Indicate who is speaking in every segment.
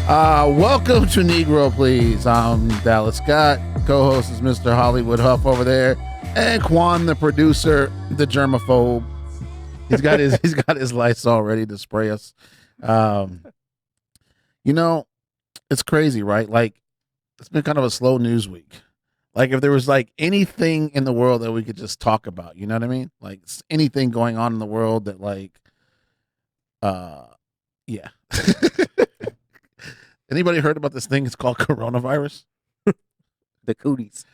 Speaker 1: Welcome to Negro, please. I'm Dallas Scott. Co-host is Mr. Hollywood Huff over there, and Quan, the producer, the germaphobe. He's got his Lysol ready to spray us. It's crazy, right? Like, it's been kind of a slow news week. Like, if there was like anything in the world that we could just talk about, you know what I mean? Like anything going on in the world that, like, yeah. Anybody heard about this thing? It's called coronavirus.
Speaker 2: The cooties.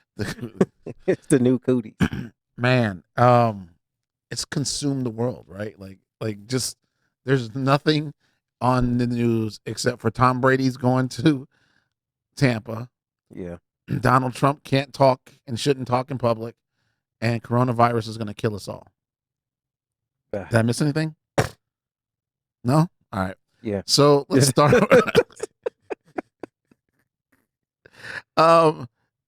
Speaker 2: It's the new cooties.
Speaker 1: Man, it's consumed the world, right? Like just there's nothing on the news except for Tom Brady's going to Tampa.
Speaker 2: Yeah.
Speaker 1: Donald Trump can't talk and shouldn't talk in public, and coronavirus is going to kill us all. Did I miss anything? No? All right.
Speaker 2: Yeah.
Speaker 1: So let's start.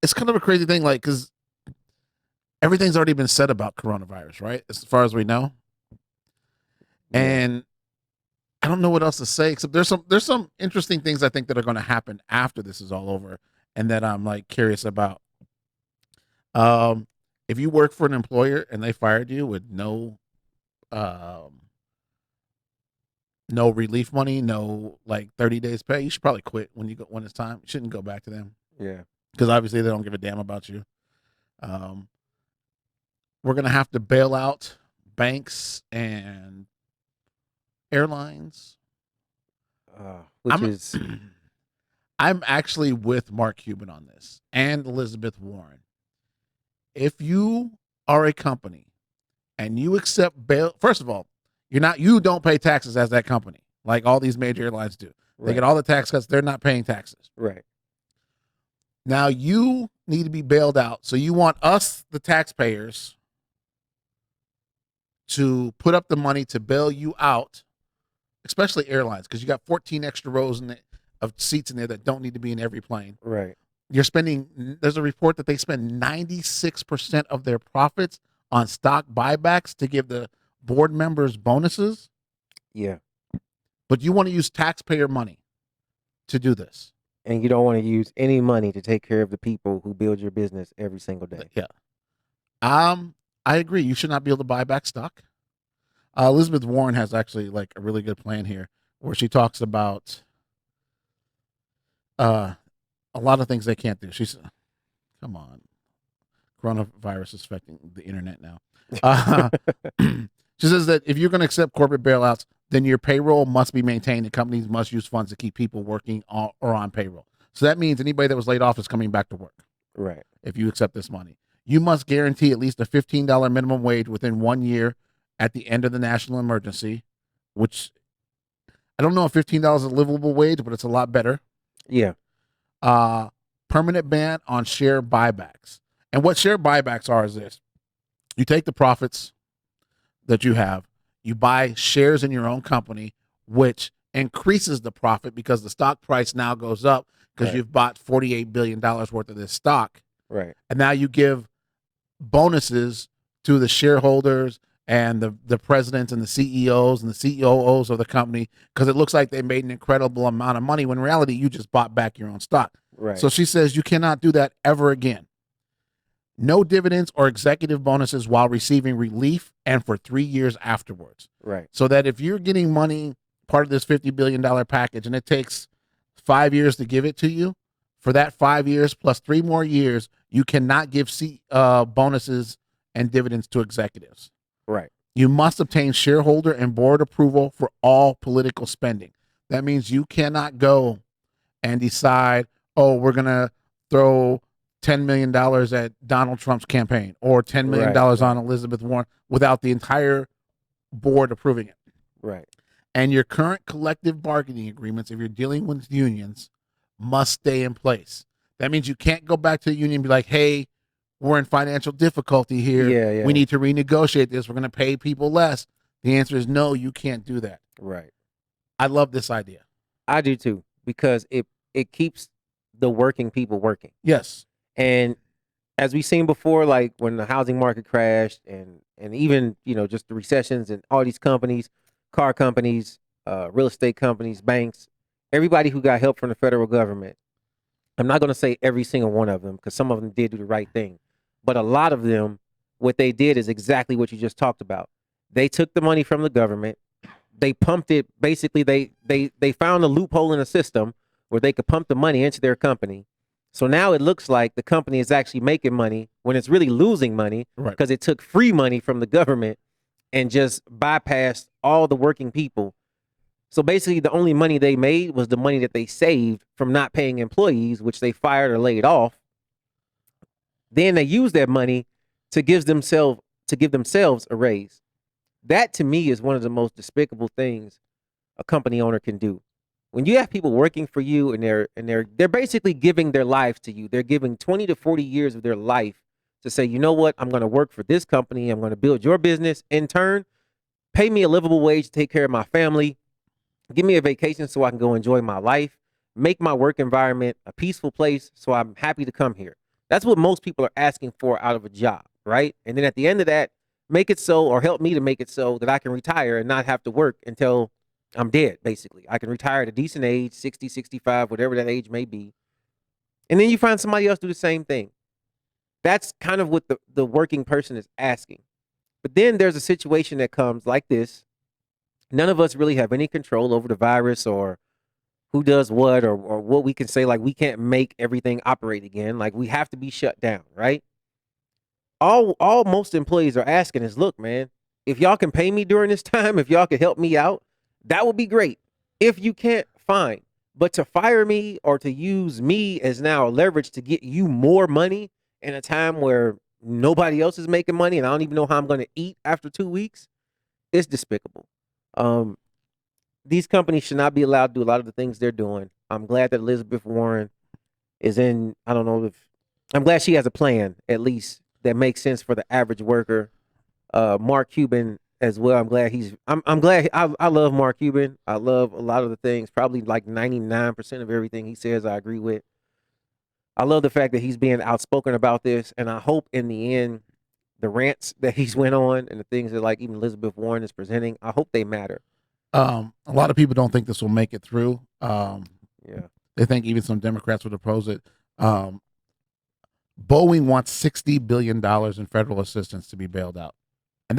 Speaker 1: It's kind of a crazy thing, like, because everything's already been said about coronavirus, right? As far as we know.
Speaker 2: Yeah.
Speaker 1: And I don't know what else to say, except there's some interesting things I think that are going to happen after this is all over, and that I'm like curious about. If you work for an employer and they fired you with no relief money, no like 30 days pay, you should probably quit when it's time. You shouldn't go back to them.
Speaker 2: Yeah.
Speaker 1: Because obviously they don't give a damn about you. We're going to have to bail out banks and airlines. I'm actually with Mark Cuban on this, and Elizabeth Warren. If you are a company and you accept bail, first of all, you don't pay taxes as that company, like all these major airlines do. They get all the tax cuts. They're not paying taxes.
Speaker 2: Right.
Speaker 1: Now you need to be bailed out. So you want us, the taxpayers, to put up the money to bail you out, especially airlines, because you got 14 extra rows of seats in there that don't need to be in every plane.
Speaker 2: Right.
Speaker 1: There's a report that they spend 96% of their profits on stock buybacks to give the board members bonuses.
Speaker 2: Yeah.
Speaker 1: But you want to use taxpayer money to do this.
Speaker 2: And you don't want to use any money to take care of the people who build your business every single day.
Speaker 1: Yeah. I agree. You should not be able to buy back stock. Elizabeth Warren has actually like a really good plan here where she talks about a lot of things they can't do. She's, come on. Coronavirus is affecting the internet now. She says that if you're going to accept corporate bailouts, then your payroll must be maintained and companies must use funds to keep people working or on payroll. So that means anybody that was laid off is coming back to work.
Speaker 2: Right.
Speaker 1: If you accept this money. You must guarantee at least a $15 minimum wage within 1 year at the end of the national emergency, which I don't know if $15 is a livable wage, but it's a lot better.
Speaker 2: Yeah.
Speaker 1: Permanent ban on share buybacks. And what share buybacks are is this. You take the profits that you have, you buy shares in your own company, which increases the profit because the stock price now goes up because you've bought $48 billion worth of this stock.
Speaker 2: Right.
Speaker 1: And now you give bonuses to the shareholders and the presidents and the CEOs and the COOs of the company because it looks like they made an incredible amount of money when in reality you just bought back your own stock.
Speaker 2: Right.
Speaker 1: So she says you cannot do that ever again. No dividends or executive bonuses while receiving relief and for 3 years afterwards.
Speaker 2: Right.
Speaker 1: So that if you're getting money, part of this $50 billion package, and it takes 5 years to give it to you, for that 5 years plus 3 more years, you cannot give bonuses and dividends to executives.
Speaker 2: Right.
Speaker 1: You must obtain shareholder and board approval for all political spending. That means you cannot go and decide, oh, we're going to throw $10 million at Donald Trump's campaign or $10 million on Elizabeth Warren without the entire board approving it.
Speaker 2: Right.
Speaker 1: And your current collective bargaining agreements, if you're dealing with unions, must stay in place. That means you can't go back to the union and be like, hey, we're in financial difficulty here.
Speaker 2: Yeah.
Speaker 1: We need to renegotiate this. We're going to pay people less. The answer is no, you can't do that.
Speaker 2: Right.
Speaker 1: I love this idea.
Speaker 2: I do too, because it keeps the working people working.
Speaker 1: Yes.
Speaker 2: And as we've seen before, like when the housing market crashed and even, just the recessions and all these companies, car companies, real estate companies, banks, everybody who got help from the federal government, I'm not going to say every single one of them because some of them did do the right thing, but a lot of them, what they did is exactly what you just talked about. They took the money from the government, they pumped it. Basically, they found a loophole in the system where they could pump the money into their company. So now it looks like the company is actually making money when it's really losing money
Speaker 1: Right.
Speaker 2: because it took free money from the government and just bypassed all the working people. So basically, the only money they made was the money that they saved from not paying employees, which they fired or laid off. Then they used that money to give themselves a raise. That to me is one of the most despicable things a company owner can do. When you have people working for you and they're basically giving their lives to you. They're giving 20 to 40 years of their life to say, you know what, I'm going to work for this company. I'm going to build your business. In turn, pay me a livable wage to take care of my family. Give me a vacation so I can go enjoy my life. Make my work environment a peaceful place so I'm happy to come here. That's what most people are asking for out of a job, right? And then at the end of that, make it so, or help me to make it so that I can retire and not have to work until I'm dead, basically. I can retire at a decent age, 60, 65, whatever that age may be. And then you find somebody else do the same thing. That's kind of what the working person is asking. But then there's a situation that comes like this. None of us really have any control over the virus or who does what or what we can say. Like, we can't make everything operate again. Like, we have to be shut down, right? All most employees are asking is, look, man, if y'all can pay me during this time, if y'all can help me out, that would be great. If you can't, fine. But to fire me or to use me as now leverage to get you more money in a time where nobody else is making money and I don't even know how I'm going to eat after 2 weeks, it's despicable. These companies should not be allowed to do a lot of the things they're doing. I'm glad that Elizabeth Warren is in, I don't know if, I'm glad she has a plan, at least, that makes sense for the average worker. Mark Cuban as well. I'm glad I'm glad. I love Mark Cuban. I love a lot of the things, probably like 99% of everything he says I agree with. I love the fact that he's being outspoken about this, and I hope in the end, the rants that he's went on and the things that like even Elizabeth Warren is presenting, I hope they matter.
Speaker 1: A lot of people don't think this will make it through.
Speaker 2: Yeah.
Speaker 1: They think even some Democrats would oppose it. Boeing wants $60 billion in federal assistance to be bailed out. And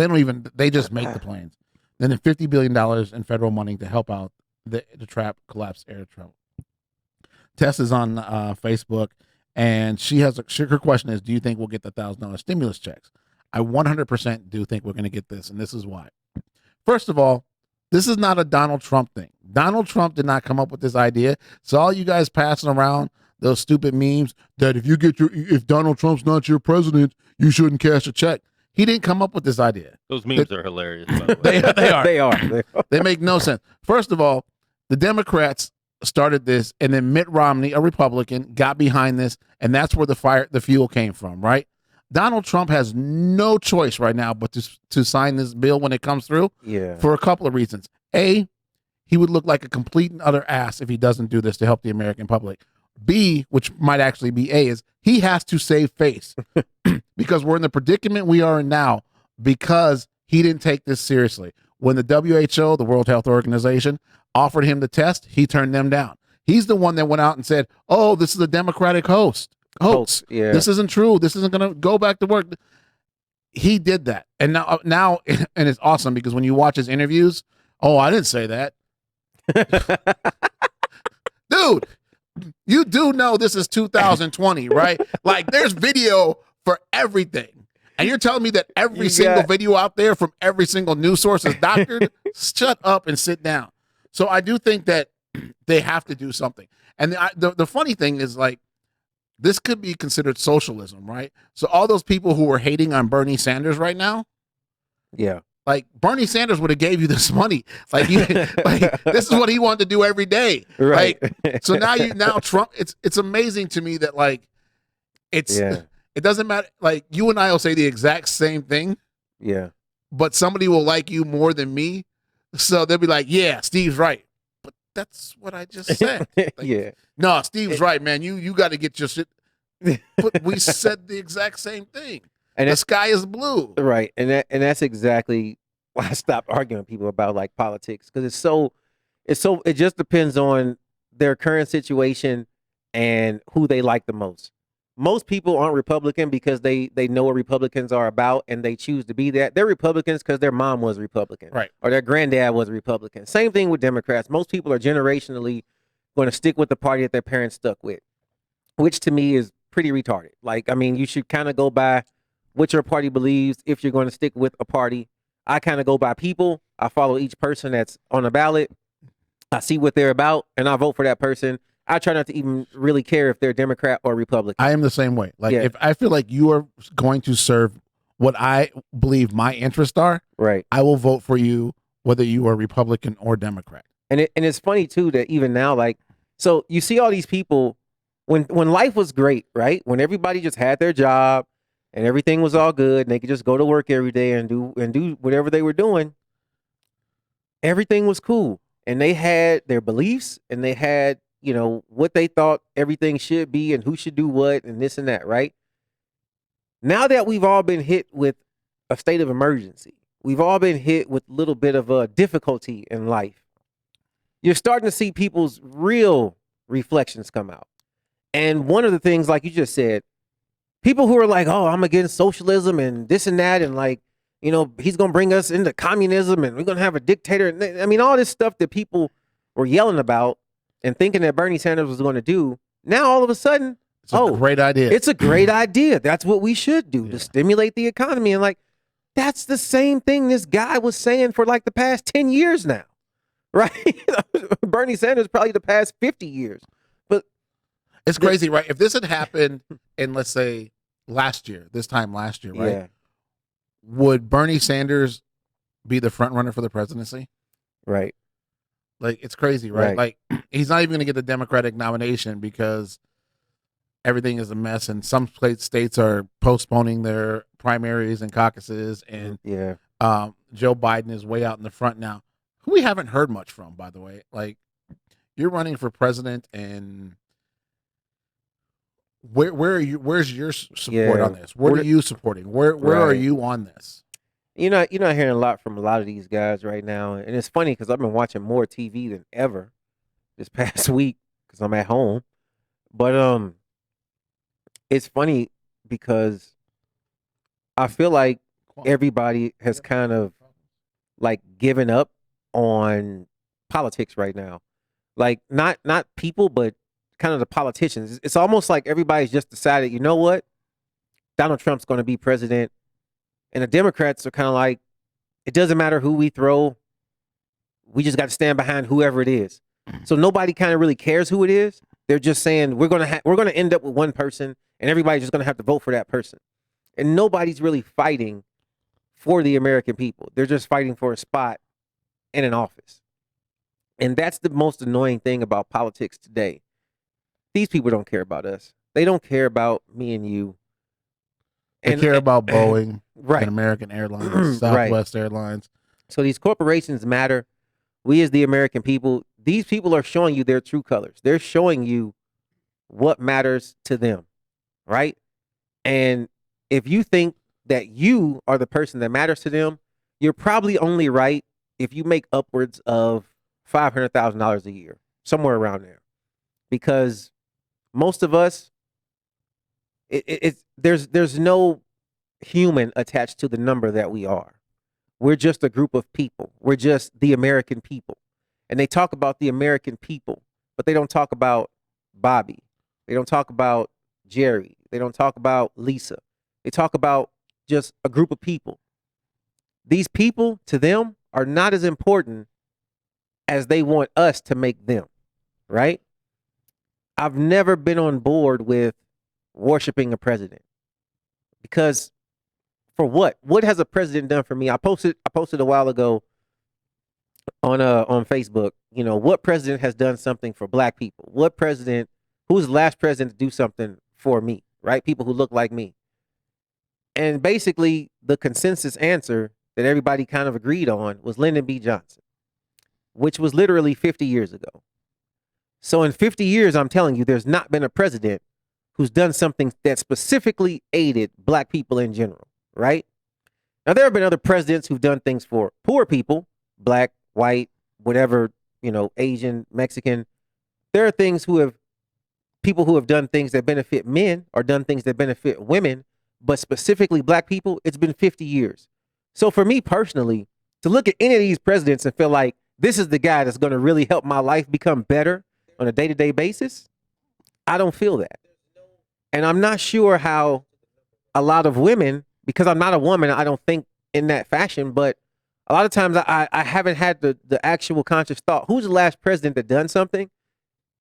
Speaker 1: they just make the planes. Then $50 billion in federal money to help out the collapsed air travel. Tess is on Facebook, and her question is, do you think we'll get the $1,000 stimulus checks? I 100% do think we're going to get this, and this is why. First of all, this is not a Donald Trump thing. Donald Trump did not come up with this idea. So all you guys passing around those stupid memes that if Donald Trump's not your president, you shouldn't cash a check. He didn't come up with this idea.
Speaker 3: Those memes are hilarious, by the way.
Speaker 1: They are. They make no sense. First of all, the Democrats started this, and then Mitt Romney, a Republican, got behind this, and that's where the fuel came from, right? Donald Trump has no choice right now but to sign this bill when it comes through.
Speaker 2: Yeah.
Speaker 1: For a couple of reasons. A, he would look like a complete and utter ass if he doesn't do this to help the American public. B, which might actually be A, is he has to save face because we're in the predicament we are in now because he didn't take this seriously. When the WHO, the World Health Organization, offered him the test, he turned them down. He's the one that went out and said, oh, this is a Democratic hoax.
Speaker 2: Yeah.
Speaker 1: This isn't true. This isn't going to go back to work. He did that. And now, and it's awesome because when you watch his interviews, oh, I didn't say that. Dude, you do know this is 2020, right? Like, there's video for everything. And you're telling me that every single video out there from every single news source is doctored? Shut up and sit down. So I do think that they have to do something. And the funny thing is, like, this could be considered socialism, right? So all those people who are hating on Bernie Sanders right now,
Speaker 2: yeah,
Speaker 1: like Bernie Sanders would have gave you this money. Like, this is what he wanted to do every day,
Speaker 2: right?
Speaker 1: Like, so now Trump. It's amazing to me that like it doesn't matter. Like, you and I will say the exact same thing,
Speaker 2: yeah,
Speaker 1: but somebody will like you more than me, so they'll be like, yeah, Steve's right. But that's what I just said. Like,
Speaker 2: yeah.
Speaker 1: No, Steve's right, man. You got to get your shit. But we said the exact same thing. And the sky is blue,
Speaker 2: right? And that's exactly why I stopped arguing with people about like politics, because it just depends on their current situation and who they like the most. Most people aren't Republican because they know what Republicans are about and they choose to be that. They're Republicans because their mom was Republican,
Speaker 1: Right.
Speaker 2: or their granddad was Republican. Same thing with Democrats. Most people are generationally going to stick with the party that their parents stuck with, which to me is pretty retarded. Like, I mean, you should kind of go by what your party believes if you're going to stick with a party. I kind of go by people. I follow each person that's on the ballot. I see what they're about, and I vote for that person. I try not to even really care if they're Democrat or Republican.
Speaker 1: I am the same way. Like,
Speaker 2: Yeah.
Speaker 1: if I feel like you are going to serve what I believe my interests are,
Speaker 2: Right.
Speaker 1: I will vote for you, whether you are Republican or Democrat.
Speaker 2: And it's funny too that even now, like, so you see all these people when life was great, right? When everybody just had their job and everything was all good, and they could just go to work every day and do whatever they were doing. Everything was cool, and they had their beliefs, and they had, you know, what they thought everything should be and who should do what and this and that, right? Now that we've all been hit with a state of emergency, we've all been hit with a little bit of a difficulty in life. You're starting to see people's real reflections come out. And one of the things, like you just said, people who are like, oh, I'm against socialism and this and that, and like, you know, he's going to bring us into communism and we're going to have a dictator. I mean, all this stuff that people were yelling about and thinking that Bernie Sanders was going to do, now all of a sudden,
Speaker 1: It's a great idea.
Speaker 2: it's a great idea. That's what we should do to stimulate the economy. And like, that's the same thing this guy was saying for like the past 10 years now, right? Bernie Sanders probably the past 50 years. But
Speaker 1: it's crazy, right? If this had happened in, let's say, this time last year, right?
Speaker 2: yeah,
Speaker 1: Would Bernie Sanders be the front runner for the presidency?
Speaker 2: right.
Speaker 1: Like, it's crazy, right?
Speaker 2: Right.
Speaker 1: Like, he's not even going to get the Democratic nomination because everything is a mess, and some states are postponing their primaries and caucuses, and
Speaker 2: Yeah.
Speaker 1: Joe Biden is way out in the front now, who we haven't heard much from, by the way. Like, you're running for president, and where are you? Where's your support
Speaker 2: Yeah.
Speaker 1: on this? What are you supporting? Where are
Speaker 2: Right.
Speaker 1: you on this?
Speaker 2: You're not hearing a lot from a lot of these guys right now. And it's funny because I've been watching more TV than ever this past week because I'm at home. But it's funny because I feel like everybody has kind of like given up on politics right now. Like not people, but kind of the politicians. It's almost like everybody's just decided, you know what? Donald Trump's going to be president. And the Democrats are kind of like, it doesn't matter who we throw. We just got to stand behind whoever it is. So nobody kind of really cares who it is. They're just saying we're going to end up with one person and everybody's just going to have to vote for that person. And nobody's really fighting for the American people. They're just fighting for a spot in an office. And that's the most annoying thing about politics today. These people don't care about us. They don't care about me and you.
Speaker 1: They care about Boeing,
Speaker 2: right,
Speaker 1: and American Airlines, Southwest Airlines.
Speaker 2: So these corporations matter. We as the American people, these people are showing you their true colors. They're showing you what matters to them, right? And if you think that you are the person that matters to them, you're probably only right if you make upwards of $500,000 a year, somewhere around there. Because most of us, there's no human attached to the number that we are. We're just a group of people. We're just the American people. And they talk about the American people, but they don't talk about Bobby. They don't talk about Jerry. They don't talk about Lisa. They talk about just a group of people. These people, to them, are not as important as they want us to make them, right? I've never been on board with worshiping a president, because for what? What has a president done for me? I posted a while ago on Facebook, you know, what president has done something for black people? What president, who's the last president to do something for me, right? People who look like me. And basically the consensus answer that everybody kind of agreed on was Lyndon B. Johnson, which was literally 50 years ago. So in 50 years, I'm telling you, there's not been a president who's done something that specifically aided black people in general, right? Now, there have been other presidents who've done things for poor people, black, white, whatever, you know, Asian, Mexican, there are people who have done things that benefit men or done things that benefit women, but specifically black people, it's been 50 years. So for me personally, to look at any of these presidents and feel like this is the guy that's going to really help my life become better on a day-to-day basis, I don't feel that. And I'm not sure how a lot of women, because I'm not a woman, I don't think in that fashion, but a lot of times I haven't had the actual conscious thought, who's the last president that done something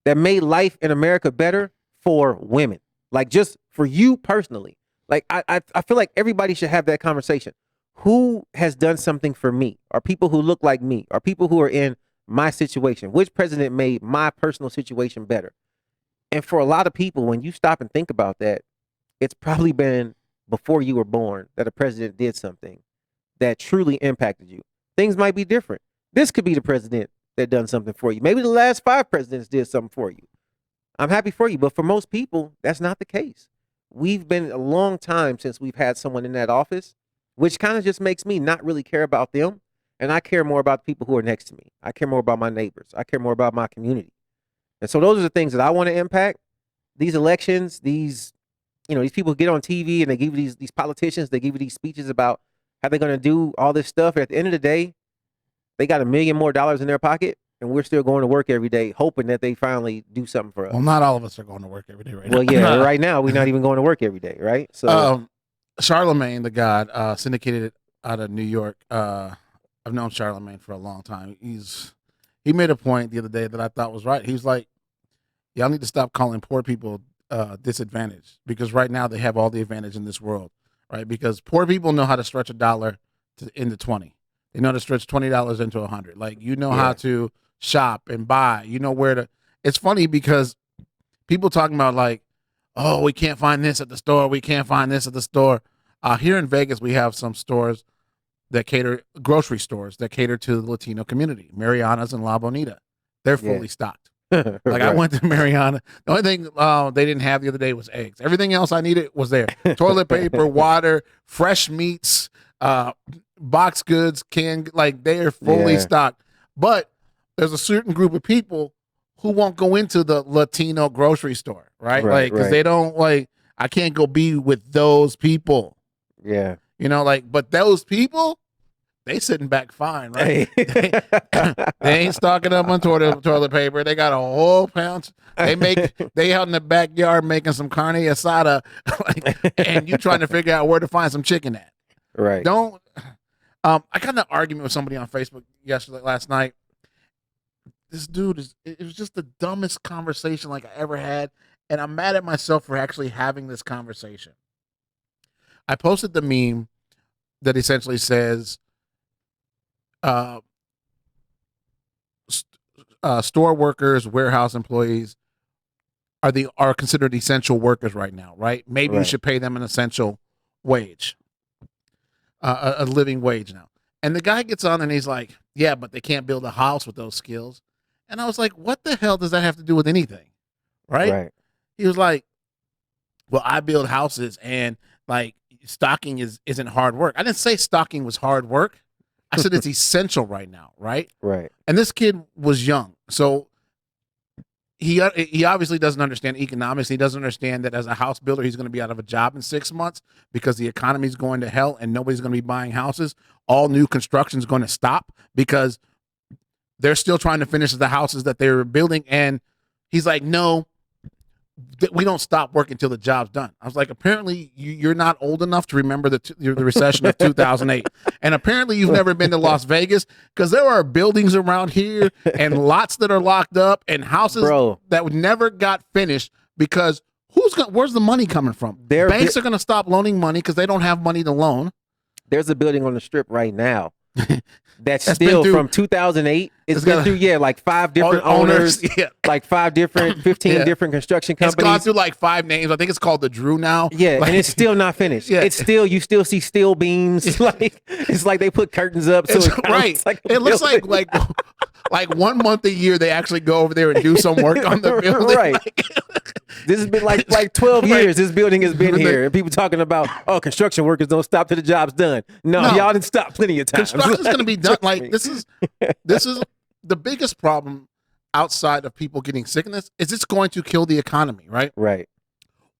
Speaker 2: that made life in America better for women? Like, just for you personally. Like, I feel like everybody should have that conversation. Who has done something for me? Or people who look like me? Or people who are in my situation? Which president made my personal situation better? And for a lot of people, when you stop and think about that, it's probably been before you were born that a president did something that truly impacted you. Things might be different. This could be the president that done something for you. Maybe the last 5 presidents did something for you. I'm happy for you, but for most people, that's not the case. We've been a long time since we've had someone in that office, which kind of just makes me not really care about them. And I care more about the people who are next to me. I care more about my neighbors. I care more about my community. And so those are the things that I want to impact. These elections, these people get on TV and they give you these politicians, they give you these speeches about how they're going to do all this stuff. And at the end of the day, they got $1 million more in their pocket, and we're still going to work every day, hoping that they finally do something for us.
Speaker 1: Well, not all of us are going to work every day right now.
Speaker 2: Well, yeah, right now we're not even going to work every day, right? So,
Speaker 1: Charlemagne the God, syndicated out of New York. I've known Charlemagne for a long time. He made a point the other day that I thought was right. He was like, y'all need to stop calling poor people disadvantaged, because right now they have all the advantage in this world, right? Because poor people know how to stretch $1 into 20. They know how to stretch $20 into 100. Like, you know how to shop and buy. You know where to. It's funny because people talking about like, oh, we can't find this at the store. We can't find this at the store. Here in Vegas, we have some stores that grocery stores that cater to the Latino community. Mariana's and La Bonita. They're fully stocked. Like, right. I went to Mariana. The only thing they didn't have the other day was eggs. Everything else I needed was there. Toilet paper, water, fresh meats, box goods, like, they are fully stocked. But there's a certain group of people who won't go into the Latino grocery store, right? Like, because they don't, like, I can't go be with those people. Yeah. You know, like, but those people, they sitting back fine, right? They ain't stocking up on toilet paper. They got a whole pound. They out in the backyard making some carne asada, and you trying to figure out where to find some chicken at. Right. Don't. I got in an argument with somebody on Facebook last night. This dude it was just the dumbest conversation like I ever had, and I'm mad at myself for actually having this conversation. I posted the meme that essentially says, store workers, warehouse employees are considered essential workers right now, right? Maybe we should pay them an essential wage, a living wage now. And the guy gets on and he's like, yeah, but they can't build a house with those skills. And I was like, what the hell does that have to do with anything? Right? He was like, well, I build houses, and like, stocking isn't hard work. I didn't say stocking was hard work. I said it's essential right now, right? Right. And this kid was young, so he obviously doesn't understand economics. He doesn't understand that as a house builder, he's going to be out of a job in 6 months because the economy is going to hell and nobody's going to be buying houses. All new construction is going to stop because they're still trying to finish the houses that they were building. And he's like, no, we don't stop working until the job's done. I was like, apparently you're not old enough to remember the recession of 2008. And apparently you've never been to Las Vegas, because there are buildings around here and lots that are locked up and houses that never got finished because where's the money coming from? Banks are going to stop loaning money because they don't have money to loan. There's a building on the Strip right now that's still from 2008. It's been through, like 5 different owners, like 5 different, 15 different construction companies. It's gone through like 5 names. I think it's called the Drew now. Yeah, and it's still not finished. It's still, you still see steel beams. Like, it's like they put curtains up. So it looks like 1 month a year they actually go over there and do some work on the building. Right. This has been like 12 years this building has been here, and people talking about, oh, construction workers don't stop till the job's done. No, y'all didn't stop plenty of times. Construction's going to be done. Like, this is the biggest problem outside of people getting sickness is it's going to kill the economy, right?
Speaker 2: Right.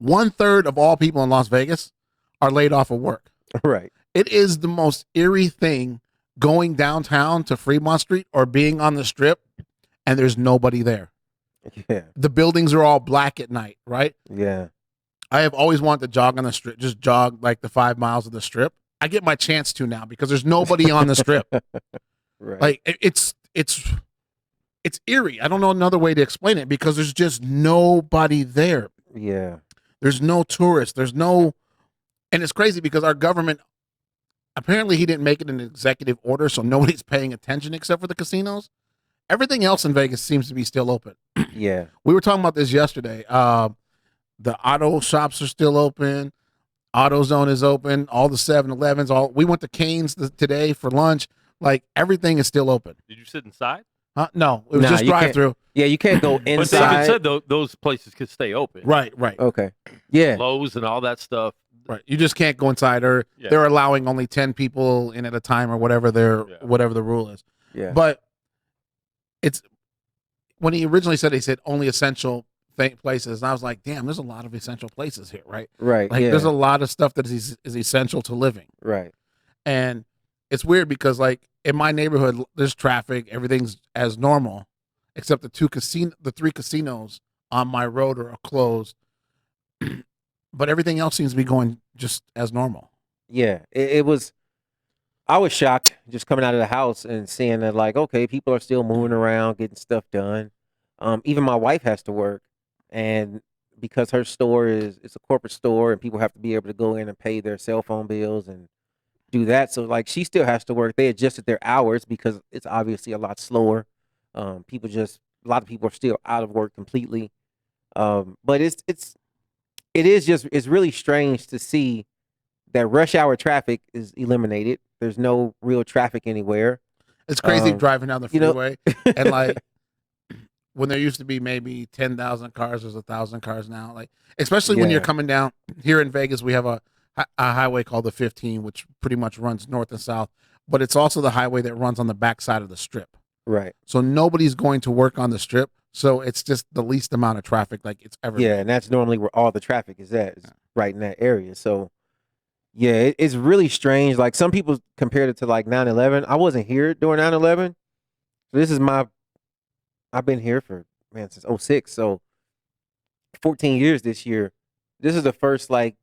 Speaker 1: 1/3 of all people in Las Vegas are laid off of work.
Speaker 2: Right.
Speaker 1: It is the most eerie thing going downtown to Fremont Street or being on the Strip and there's nobody there.
Speaker 2: Yeah.
Speaker 1: The buildings are all black at night, right?
Speaker 2: Yeah.
Speaker 1: I have always wanted to jog on the Strip, just jog like the 5 miles of the Strip. I get my chance to now because there's nobody on the Strip.
Speaker 2: Right.
Speaker 1: Like it's eerie. I don't know another way to explain it because there's just nobody there.
Speaker 2: Yeah.
Speaker 1: There's no tourists. There's no, and it's crazy because our government, apparently he didn't make it an executive order, so nobody's paying attention except for the casinos. Everything else in Vegas seems to be still open.
Speaker 2: Yeah.
Speaker 1: We were talking about this yesterday. The auto shops are still open. AutoZone is open. All the 7-Elevens. We went to Cane's today for lunch. Like everything is still open.
Speaker 3: Did you sit inside?
Speaker 1: No, it was
Speaker 2: Nah,
Speaker 1: just
Speaker 2: you can't-
Speaker 1: drive-through.
Speaker 2: Yeah, you can't go
Speaker 3: But they even
Speaker 2: inside.
Speaker 3: said those places could stay open.
Speaker 1: Right.
Speaker 2: Okay. Yeah.
Speaker 3: Lowe's and all that stuff.
Speaker 1: Right. You just can't go inside, or
Speaker 3: Yeah.
Speaker 1: they're allowing only 10 people in at a time, or whatever whatever the rule is.
Speaker 2: Yeah.
Speaker 1: But it's when he originally said, he said only essential places, and I was like, damn, there's a lot of essential places here, right?
Speaker 2: Right.
Speaker 1: Like
Speaker 2: yeah.
Speaker 1: there's a lot of stuff that is essential to living.
Speaker 2: Right.
Speaker 1: And it's weird because like in my neighborhood, there's traffic, everything's as normal, except the 3 casinos on my road are closed. But everything else seems to be going just as normal.
Speaker 2: Yeah. It was. I was shocked just coming out of the house and seeing that, like, okay, people are still moving around, getting stuff done. Even my wife has to work, and because her store it's a corporate store, and people have to be able to go in and pay their cell phone bills and do that. So like she still has to work. They adjusted their hours because it's obviously a lot slower. A lot of people are still out of work completely. But it's really strange to see that rush hour traffic is eliminated. There's no real traffic anywhere.
Speaker 1: It's crazy driving down the
Speaker 2: you know-
Speaker 1: freeway and like when there used to be maybe 10,000 cars, there's 1,000 cars now. Like especially when you're
Speaker 2: Yeah.
Speaker 1: coming down here in Vegas, we have a highway called the 15, which pretty much runs north and south, but it's also the highway that runs on the backside of the Strip.
Speaker 2: Right.
Speaker 1: So nobody's going to work on the Strip. So it's just the least amount of traffic like it's ever
Speaker 2: Yeah,
Speaker 1: been.
Speaker 2: and that's normally where all the traffic is at, is right in that area. So, yeah, it's really strange. Like some people compared it to like 9/11. I wasn't here during 9/11. So this is I've been here since 06. So 14 years this year. This is the first like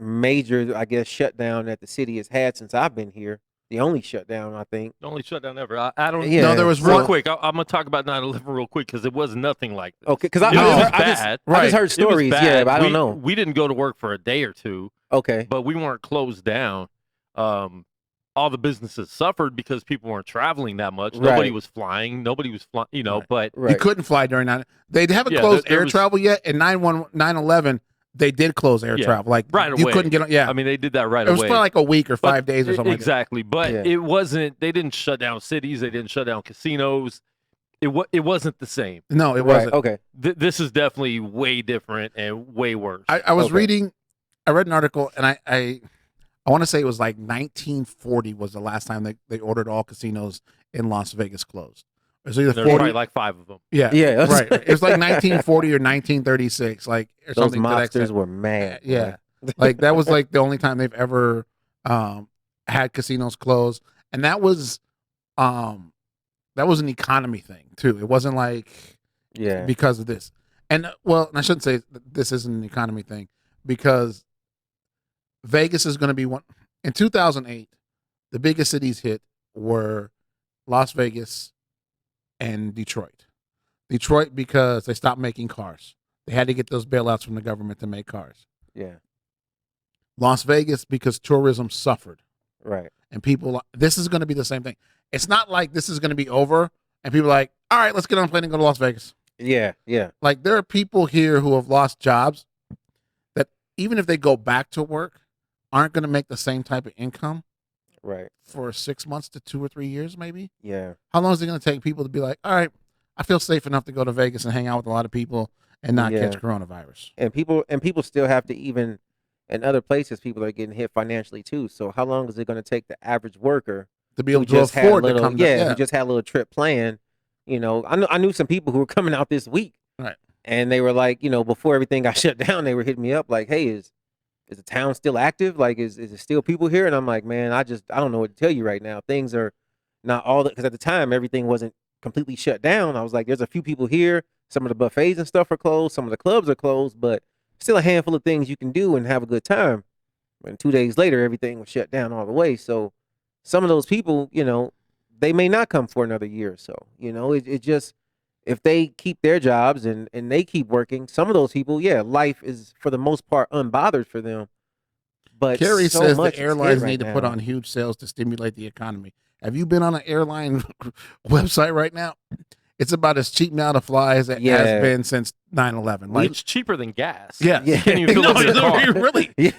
Speaker 2: major, I guess, shutdown that the city has had since I've been here. The only shutdown, I think.
Speaker 3: The only shutdown ever. I don't.
Speaker 2: Yeah.
Speaker 1: No, there was
Speaker 3: Real
Speaker 1: one.
Speaker 3: quick, I'm gonna talk about 9/11 real quick because it was nothing like this.
Speaker 2: Okay, because I,
Speaker 3: It
Speaker 2: I,
Speaker 3: was
Speaker 2: just- I just
Speaker 3: bad.
Speaker 2: I just heard
Speaker 3: It was
Speaker 2: stories, yeah,
Speaker 3: bad.
Speaker 2: but I don't know.
Speaker 3: We didn't go to work for a day or two,
Speaker 2: Okay.
Speaker 3: but we weren't closed down. All the businesses suffered because people weren't traveling that much. Nobody
Speaker 2: Right.
Speaker 3: was flying. Nobody was flying. You know,
Speaker 1: Right.
Speaker 3: but
Speaker 2: Right.
Speaker 1: You couldn't fly during that. They haven't
Speaker 3: Yeah,
Speaker 1: closed
Speaker 3: there
Speaker 1: air
Speaker 3: was-
Speaker 1: travel yet. And 9/11, they did close air
Speaker 3: Yeah,
Speaker 1: travel. Like
Speaker 3: right
Speaker 1: you
Speaker 3: away.
Speaker 1: couldn't get on. Yeah,
Speaker 3: I mean, they did that right
Speaker 1: it was
Speaker 3: away.
Speaker 1: for like a week or
Speaker 3: But
Speaker 1: 5 days or something.
Speaker 3: Exactly, but
Speaker 2: Yeah.
Speaker 3: it wasn't. They didn't shut down cities. They didn't shut down casinos. It wasn't the same.
Speaker 1: Like that. No, it
Speaker 2: Right.
Speaker 1: wasn't.
Speaker 2: Okay.
Speaker 3: This is definitely way different and way worse.
Speaker 1: I was
Speaker 2: Okay.
Speaker 1: reading. I read an article, and I want to say it was like 1940 was the last time they ordered all casinos in Las Vegas closed. It was either
Speaker 3: There's
Speaker 1: 40.
Speaker 3: probably like 5 of them.
Speaker 1: Yeah,
Speaker 2: Yeah.
Speaker 1: right. It was like 1940 or 1936, like or
Speaker 2: Those
Speaker 1: something. to that
Speaker 2: mobsters
Speaker 1: extent.
Speaker 2: were mad.
Speaker 1: Yeah, like that was like the only time they've ever had casinos closed, and that was an economy thing too. It wasn't like
Speaker 2: Yeah.
Speaker 1: because of this. And well, I shouldn't say this isn't an economy thing because Vegas is going to be one. In 2008, the biggest cities hit were Las Vegas and Detroit. Detroit because they stopped making cars. They had to get those bailouts from the government to make cars.
Speaker 2: Yeah.
Speaker 1: Las Vegas because tourism suffered.
Speaker 2: Right.
Speaker 1: And people, this is going to be the same thing. It's not like this is going to be over and people are like, all right, let's get on a plane and go to Las Vegas.
Speaker 2: Yeah. Yeah.
Speaker 1: Like there are people here who have lost jobs that even if they go back to work, aren't going to make the same type of income
Speaker 2: Right.
Speaker 1: for 6 months to 2 or 3 years, maybe.
Speaker 2: Yeah.
Speaker 1: How long is it going to take people to be like, all right, I feel safe enough to go to Vegas and hang out with a lot of people and not
Speaker 2: Yeah.
Speaker 1: catch coronavirus?
Speaker 2: And people still have to, even in other places, people are getting hit financially too. So how long is it going to take the average worker
Speaker 1: To be able
Speaker 2: who
Speaker 1: to
Speaker 2: just had a
Speaker 1: afford to
Speaker 2: little,
Speaker 1: come
Speaker 2: who
Speaker 1: down.
Speaker 2: just had a little trip planned You know, I knew some people who were coming out this week,
Speaker 1: Right.
Speaker 2: and they were like, you know, before everything got shut down, they were hitting me up like, "Hey, is the town still active? Like, is it still people here?" And I'm like, "Man, I don't know what to tell you right now. Things are not all that, because at the time everything wasn't completely shut down. I was like, there's a few people here. Some of the buffets and stuff are closed. Some of the clubs are closed, but still a handful of things you can do and have a good time." And 2 days later, everything was shut down all the way. So some of those people, you know, they may not come for another year or so. You know, it just, if they keep their jobs and they keep working, some of those people, yeah, life is for the most part unbothered for them. But
Speaker 1: Kerry
Speaker 2: so
Speaker 1: says
Speaker 2: much
Speaker 1: the
Speaker 2: is
Speaker 1: airlines
Speaker 2: hit
Speaker 1: need
Speaker 2: right
Speaker 1: to put
Speaker 2: now.
Speaker 1: on huge sales to stimulate the economy. Have you been on an airline website right now? It's about as cheap now to fly as it
Speaker 2: Yeah.
Speaker 1: has been since 9/11. Like,
Speaker 3: It's cheaper than gas.
Speaker 1: yeah,
Speaker 3: You can't even fill
Speaker 1: No,
Speaker 3: up your
Speaker 1: it's
Speaker 3: car
Speaker 1: really.
Speaker 2: Yeah.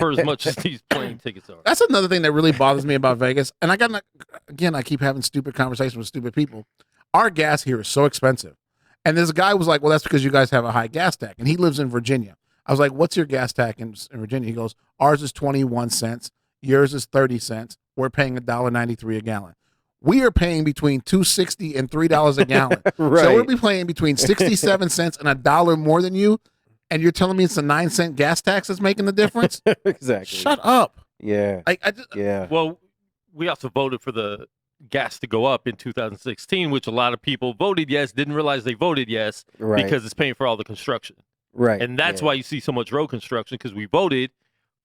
Speaker 3: for as much as these plane tickets are.
Speaker 1: That's another thing that really bothers me about Vegas. And I keep having stupid conversations with stupid people. Our gas here is so expensive. And this guy was like, well, that's because you guys have a high gas tax. And he lives in Virginia. I was like, what's your gas tax in Virginia? He goes, ours is 21 cents. Yours is 30 cents. We're paying $1.93 a gallon. We are paying between $2.60 and $3 a gallon.
Speaker 2: Right.
Speaker 1: So we'll be paying between 67 cents and $1 more than you. And you're telling me it's a 9-cent gas tax that's making the difference?
Speaker 2: Exactly.
Speaker 1: Shut up.
Speaker 2: Yeah. Yeah.
Speaker 3: Well, we also voted for the gas to go up in 2016, which a lot of people voted yes, didn't realize they voted yes
Speaker 2: Right.
Speaker 3: because it's paying for all the construction.
Speaker 2: Right.
Speaker 3: And that's
Speaker 2: yeah.
Speaker 3: why you see so much road construction, because we voted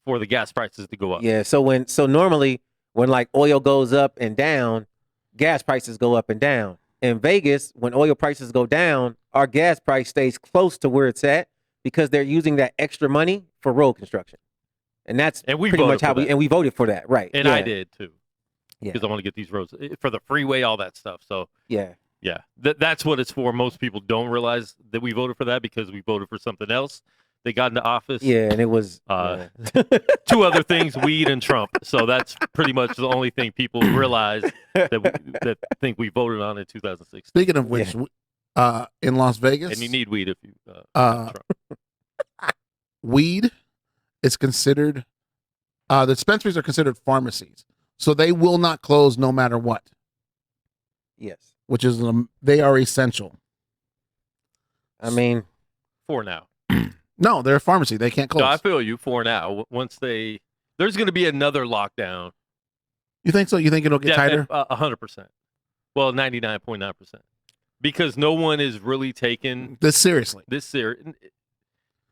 Speaker 3: for the gas prices to go up.
Speaker 2: Yeah. So normally when like oil goes up and down, gas prices go up and down. In Vegas, when oil prices go down, our gas price stays close to where it's at because they're using that extra money for road construction. And that's
Speaker 3: And we
Speaker 2: pretty
Speaker 3: voted
Speaker 2: much how
Speaker 3: for that.
Speaker 2: we voted for that. Right.
Speaker 3: And
Speaker 2: yeah.
Speaker 3: I did too,
Speaker 2: Yeah.
Speaker 3: because I want to get these roads for the freeway, all that stuff. So
Speaker 2: Yeah.
Speaker 3: yeah, that's what it's for. Most people don't realize that we voted for that because we voted for something else. They got into office.
Speaker 2: Yeah. And it was
Speaker 3: Two other things, weed and Trump. So that's pretty much the only thing people realize that think we voted on in 2016.
Speaker 1: Speaking of which, in Las Vegas,
Speaker 3: And you need weed if you
Speaker 1: Uh,
Speaker 3: Trump.
Speaker 1: weed is considered, the dispensaries are considered pharmacies. So they will not close no matter what,
Speaker 2: yes.
Speaker 1: which is, they are essential.
Speaker 2: I mean,
Speaker 3: For now.
Speaker 1: No, they're a pharmacy. They can't close.
Speaker 3: No, I feel you. For now. Once there's going to be another lockdown.
Speaker 1: You think so? You think it'll get tighter?
Speaker 3: 100%. Well, 99.9%. Because no one is really taking
Speaker 1: This seriously.
Speaker 3: this serious.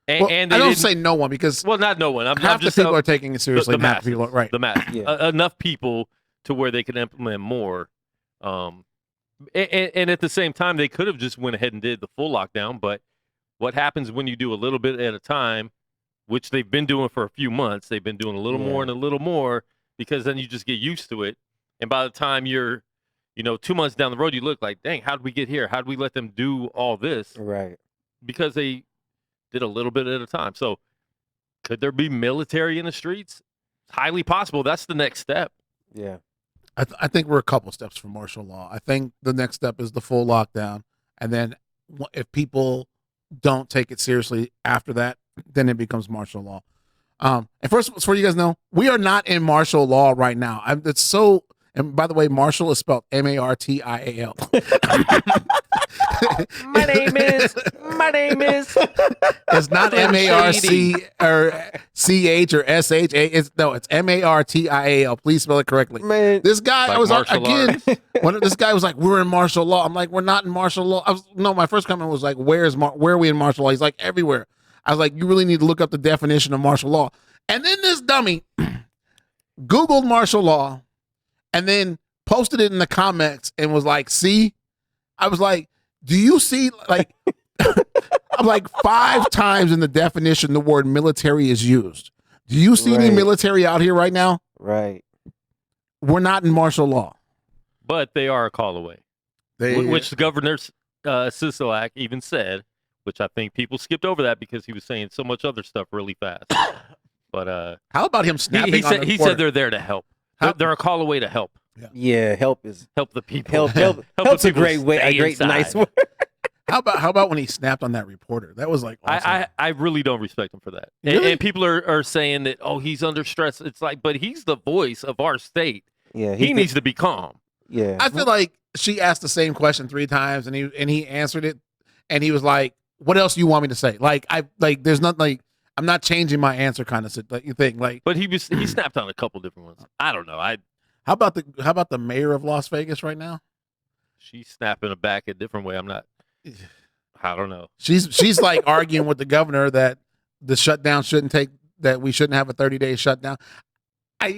Speaker 1: Well,
Speaker 3: And
Speaker 1: I
Speaker 3: they
Speaker 1: don't
Speaker 3: didn't-
Speaker 1: say no one because
Speaker 3: Well, not no one. I'm
Speaker 1: half
Speaker 3: just
Speaker 1: the people are taking it seriously.
Speaker 3: the
Speaker 1: and half the people are, right.
Speaker 3: The mass.
Speaker 2: Yeah.
Speaker 3: Enough people to where they can implement more. And at the same time, they could have just went ahead and did the full lockdown. But what happens when you do a little bit at a time, which they've been doing for a few months, they've been doing a little more and a little more, because then you just get used to it. And by the time you're, 2 months down the road, you look like, dang, how did we get here? How did we let them do all this?
Speaker 2: right.
Speaker 3: Because they did a little bit at a time. So could there be military in the streets? It's highly possible. That's the next step.
Speaker 2: Yeah.
Speaker 1: I think we're a couple steps from martial law. I think the next step is the full lockdown. And then if people don't take it seriously after that, then it becomes martial law. And first, so you guys know, we are not in martial law right now. It's so, and by the way, martial is spelled Martial.
Speaker 2: My name is.
Speaker 1: It's not MARC or CH or SH. It's MARTIAL. Please spell it correctly.
Speaker 2: Man.
Speaker 1: This guy,
Speaker 3: Like
Speaker 1: I was
Speaker 3: martial
Speaker 1: again. This guy was like, "We're in martial law." I'm like, "We're not in martial law." My first comment was like, "Where are we in martial law?" He's like, "Everywhere." I was like, "You really need to look up the definition of martial law." And then this dummy Googled martial law, and then posted it in the comments and was like, "See," I was like, "Do you see?" Like, I'm like 5 times in the definition the word military is used. Do you see any
Speaker 2: Right.
Speaker 1: military out here right now?
Speaker 2: Right.
Speaker 1: We're not in martial law.
Speaker 3: But they are a call away. Which the Governor Sisolak even said, which I think people skipped over that because he was saying so much other stuff really fast. But
Speaker 1: how about him snapping
Speaker 3: he
Speaker 1: on
Speaker 3: said
Speaker 1: the
Speaker 3: he
Speaker 1: reporter?
Speaker 3: said they're there to help.
Speaker 1: How-
Speaker 3: They're a call away to help.
Speaker 2: Yeah. Help is.
Speaker 3: Help the people.
Speaker 2: Help's
Speaker 3: the
Speaker 2: a great way. A
Speaker 3: stay
Speaker 2: great,
Speaker 3: inside.
Speaker 2: nice word.
Speaker 1: How about when he snapped on that reporter? That was like awesome.
Speaker 3: I really don't respect him for that.
Speaker 1: Really?
Speaker 3: And people are saying that, oh, he's under stress. It's like, but he's the voice of our state.
Speaker 2: Yeah.
Speaker 3: He needs to be calm.
Speaker 2: Yeah.
Speaker 1: I feel like she asked the same question 3 times, and he answered it, and he was like, "What else do you want me to say?" There's not like I'm not changing my answer, kind of thing. Like,
Speaker 3: But he snapped on a couple different ones. I don't know.
Speaker 1: how about the mayor of Las Vegas right now?
Speaker 3: She's snapping it back a different way. I don't know.
Speaker 1: She's like arguing with the governor that the shutdown that we shouldn't have a 30-day shutdown.
Speaker 2: All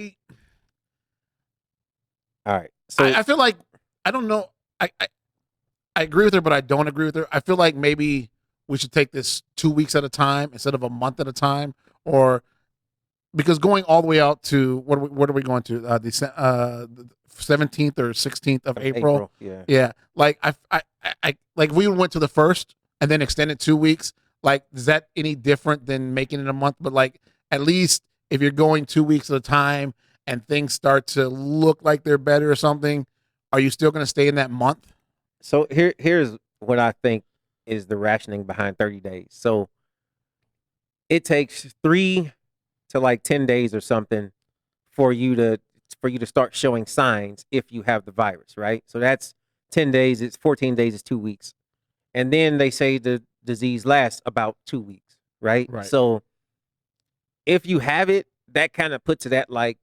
Speaker 2: right. So
Speaker 1: I feel like I don't know. I agree with her, but I don't agree with her. I feel like maybe we should take this 2 weeks at a time instead of a month at a time, or because going all the way out to what are we going to the 17th or 16th of April? Yeah. Like I like we went to the 1st and then extended 2 weeks. Like, is that any different than making it a month? But like, at least if you're going 2 weeks at a time and things start to look like they're better or something, are you still going to stay in that month?
Speaker 2: So here's what I think is the rationing behind 30 days. So it takes 3 to like 10 days or something for you to start showing signs if you have the virus, right? So that's 10 days, it's 14 days, it's 2 weeks. And then they say the disease lasts about 2 weeks, right?
Speaker 1: Right.
Speaker 2: So if you have it, that kind of puts it at like,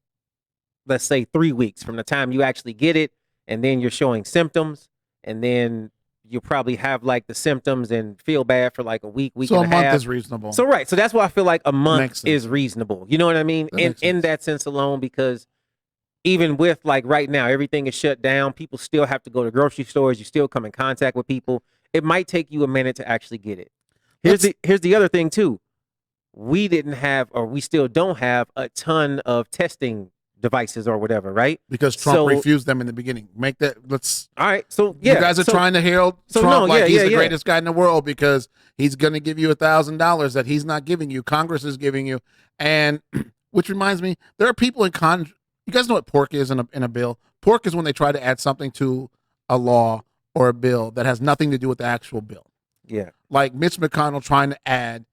Speaker 2: let's say 3 weeks from the time you actually get it, and then you're showing symptoms, and then you probably have like the symptoms and feel bad for like a week
Speaker 1: So
Speaker 2: and
Speaker 1: a
Speaker 2: a
Speaker 1: month
Speaker 2: half.
Speaker 1: is reasonable.
Speaker 2: So right. So that's why I feel like a
Speaker 1: Makes
Speaker 2: month
Speaker 1: sense.
Speaker 2: is reasonable. You know what I mean?
Speaker 1: That
Speaker 2: In
Speaker 1: makes sense.
Speaker 2: that sense alone, because even with like right now, everything is shut down. People still have to go to grocery stores. You still come in contact with people. It might take you a minute to actually get it. Here's the other thing too. We didn't have, or we still don't have, a ton of testing devices or whatever, right?
Speaker 1: Because Trump
Speaker 2: So-
Speaker 1: refused them in the beginning. Let's.
Speaker 2: All right. So yeah,
Speaker 1: You guys are
Speaker 2: so-
Speaker 1: trying to herald
Speaker 2: so
Speaker 1: Trump
Speaker 2: no,
Speaker 1: like
Speaker 2: yeah,
Speaker 1: he's
Speaker 2: yeah,
Speaker 1: the
Speaker 2: yeah.
Speaker 1: greatest guy in the world because he's going to give you $1,000 that he's not giving you. Congress is giving you, and which reminds me, there are people in Congress. You guys know what pork is in a bill? Pork is when they try to add something to a law or a bill that has nothing to do with the actual bill.
Speaker 2: Yeah.
Speaker 1: Like Mitch McConnell trying to add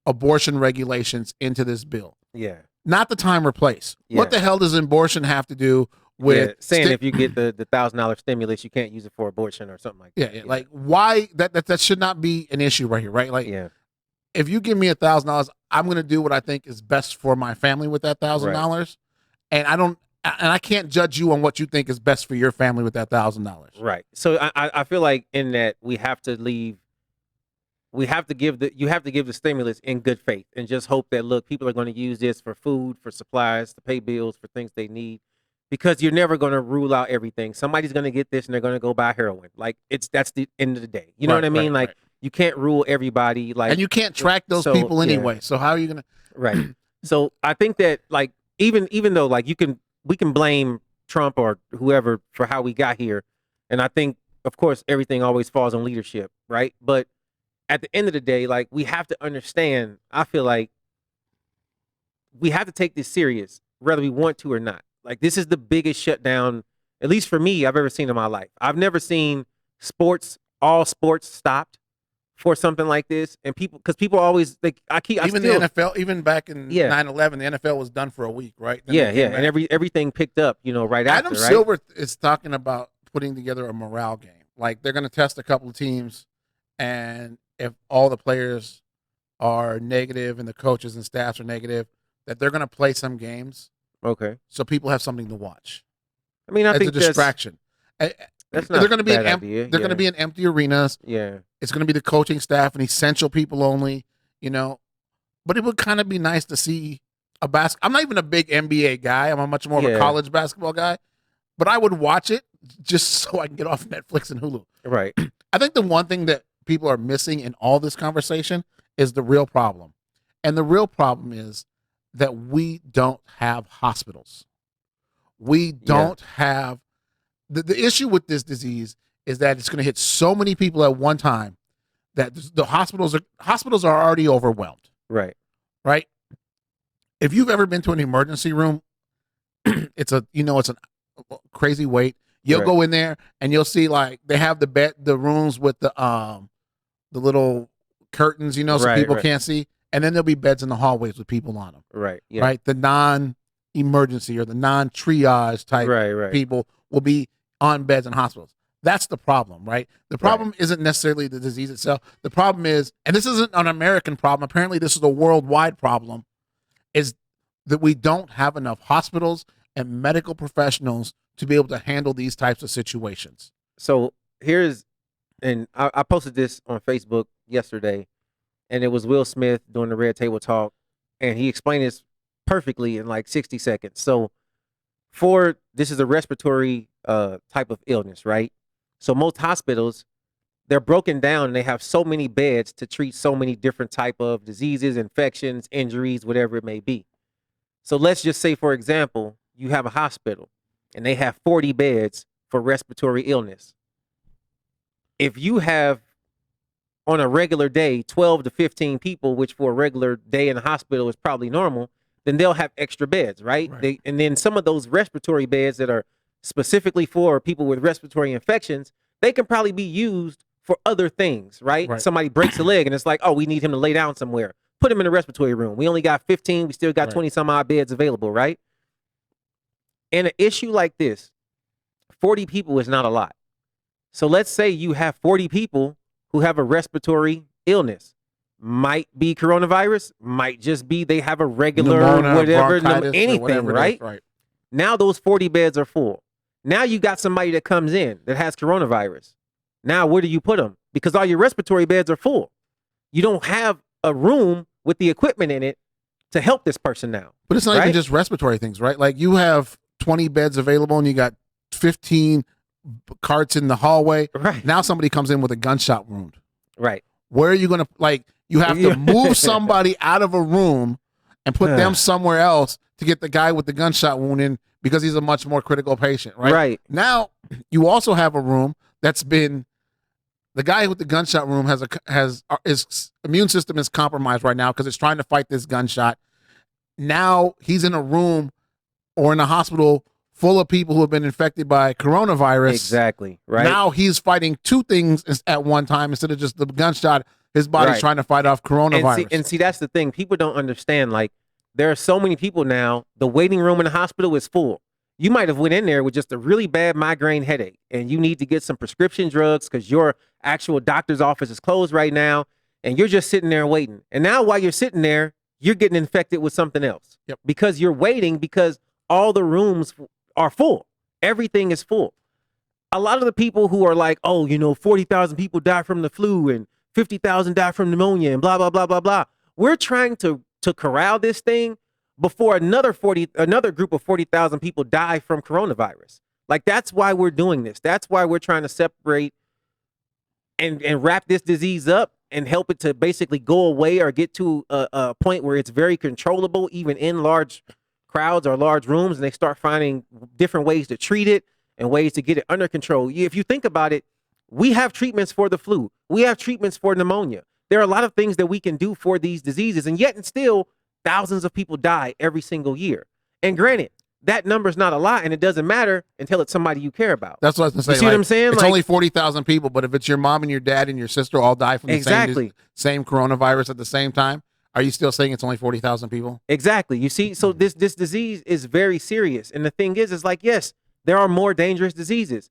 Speaker 1: abortion regulations into this bill.
Speaker 2: Yeah.
Speaker 1: Not the time or place. What
Speaker 2: Yeah.
Speaker 1: the hell does abortion have to do with
Speaker 2: Yeah, saying if you get the $1,000 stimulus, you can't use it for abortion or something like
Speaker 1: yeah,
Speaker 2: that.
Speaker 1: like why that should not be an issue right here, right? Like
Speaker 2: yeah,
Speaker 1: if you give me $1,000, I'm going to do what I think is best for my family with that $1,000, and I can't judge you on what you think is best for your family with that $1,000.
Speaker 2: right. So I feel like in that you have to give the stimulus in good faith and just hope that, look, people are going to use this for food, for supplies, to pay bills, for things they need, because you're never going to rule out everything. Somebody's going to get this and they're going to go buy heroin. Like that's the end of the day. You know what I mean? Like you can't rule everybody. Like,
Speaker 1: and you can't track those
Speaker 2: so,
Speaker 1: people
Speaker 2: yeah.
Speaker 1: anyway. So how are you going to?
Speaker 2: Right. So I think that like even though like we can blame Trump or whoever for how we got here, and I think of course everything always falls on leadership, right? But at the end of the day, like we have to understand. I feel like we have to take this serious, whether we want to or not. Like this is the biggest shutdown, at least for me, I've ever seen in my life. I've never seen all sports stopped for something like this, and because people always like the
Speaker 1: NFL, even back in
Speaker 2: Yeah.
Speaker 1: 9/11, the NFL was done for a week, right? Then
Speaker 2: yeah,
Speaker 1: they came
Speaker 2: and
Speaker 1: back.
Speaker 2: everything picked up, right after.
Speaker 1: Adam
Speaker 2: right?
Speaker 1: Silver is talking about putting together a morale game. Like they're going to test a couple of teams, and if all the players are negative and the coaches and staffs are negative, that they're going to play some games
Speaker 2: Okay.
Speaker 1: so people have something to watch.
Speaker 2: I mean, I
Speaker 1: It's a
Speaker 2: think
Speaker 1: distraction.
Speaker 2: that's not
Speaker 1: They're going to be
Speaker 2: a
Speaker 1: in
Speaker 2: bad idea.
Speaker 1: they're going to be in empty arenas.
Speaker 2: Yeah.
Speaker 1: It's going to be the coaching staff and essential people only. But it would kind of be nice to see a I'm not even a big NBA guy. I'm a much more of a
Speaker 2: Yeah.
Speaker 1: college basketball guy. But I would watch it just so I can get off Netflix and Hulu.
Speaker 2: Right.
Speaker 1: I think the one thing that people are missing in all this conversation is the real problem. And the real problem is that we don't have hospitals. We don't have the issue with this disease is that it's going to hit so many people at one time that the hospitals are already overwhelmed.
Speaker 2: Right.
Speaker 1: Right? If you've ever been to an emergency room, it's a crazy wait. You'll
Speaker 2: Right.
Speaker 1: go in there and you'll see like they have the rooms with the little curtains, so
Speaker 2: Right,
Speaker 1: people
Speaker 2: right.
Speaker 1: can't see, and then there'll be beds in the hallways with people on them.
Speaker 2: Right. Yeah.
Speaker 1: Right? The non-emergency or the non-triage type
Speaker 2: Right. Right.
Speaker 1: people will be on beds in hospitals. That's the problem, right? The problem isn't necessarily the disease itself. The problem is, and this isn't an American problem, apparently this is a worldwide problem, is that we don't have enough hospitals and medical professionals to be able to handle these types of situations.
Speaker 2: So here's, and I posted this on Facebook yesterday, and it was Will Smith doing the Red Table Talk, and he explained this perfectly in like 60 seconds. So this is a respiratory type of illness, right? So most hospitals, they're broken down and they have so many beds to treat so many different type of diseases, infections, injuries, whatever it may be. So let's just say, for example, you have a hospital and they have 40 beds for respiratory illness. If you have on a regular day 12 to 15 people, which for a regular day in the hospital is probably normal, then they'll have extra beds, right? And then some of those respiratory beds that are specifically for people with respiratory infections, they can probably be used for other things, right? Somebody breaks a leg and it's like, oh, we need him to lay down somewhere. Put him in the respiratory room. We only got 15. We still got 20 some odd beds available, right? In an issue like this, 40 people is not a lot. So let's say you have 40 people who have a respiratory illness. Might be coronavirus, might just be they have a regular
Speaker 1: pneumonia,
Speaker 2: whatever,
Speaker 1: anything,
Speaker 2: whatever, right? Now those 40 beds are full. Now you got somebody that comes in that has coronavirus. Now where do you put them? Because all your respiratory beds are full. You don't have a room with the equipment in it to help this person now.
Speaker 1: But it's not even just respiratory things, right? Like you have 20 beds available and you got 15 carts in the hallway.
Speaker 2: Right.
Speaker 1: Now somebody comes in with a gunshot wound.
Speaker 2: Right.
Speaker 1: Where are you going to, like, you have to move somebody out of a room and put them somewhere else to get the guy with the gunshot wound in because he's a much more critical patient, right?
Speaker 2: Right.
Speaker 1: Now, you also have a room that's been, the guy with the gunshot wound his immune system is compromised right now because it's trying to fight this gunshot. Now he's in a room or in a hospital full of people who have been infected by coronavirus.
Speaker 2: Exactly. Right.
Speaker 1: Now he's fighting two things at one time instead of just the gunshot. His body's trying to fight off coronavirus.
Speaker 2: And see, that's the thing. People don't understand. Like, there are so many people now. The waiting room in the hospital is full. You might have went in there with just a really bad migraine headache, and you need to get some prescription drugs because your actual doctor's office is closed right now, and you're just sitting there waiting. And now while you're sitting there, you're getting infected with something else.
Speaker 1: Yep.
Speaker 2: Because you're waiting because all the rooms are full. Everything is full. A lot of the people who are like, oh, 40,000 people die from the flu and 50,000 die from pneumonia and blah, blah, blah, blah, blah. We're trying to corral this thing before another group of 40,000 people die from coronavirus. Like, that's why we're doing this. That's why we're trying to separate and wrap this disease up and help it to basically go away or get to a point where it's very controllable, even in large crowds or large rooms, and they start finding different ways to treat it and ways to get it under control. If you think about it, we have treatments for the flu. We have treatments for pneumonia. There are a lot of things that we can do for these diseases, and yet and still thousands of people die every single year. And granted, that number's not a lot, and it doesn't matter until it's somebody you care about.
Speaker 1: That's what I was going to say.
Speaker 2: You see what I'm saying?
Speaker 1: It's only 40,000 people, but if it's your mom and your dad and your sister all die from the same coronavirus at the same time, are you still saying it's only 40,000 people?
Speaker 2: Exactly. You see, so this disease is very serious. And the thing is like, yes, there are more dangerous diseases.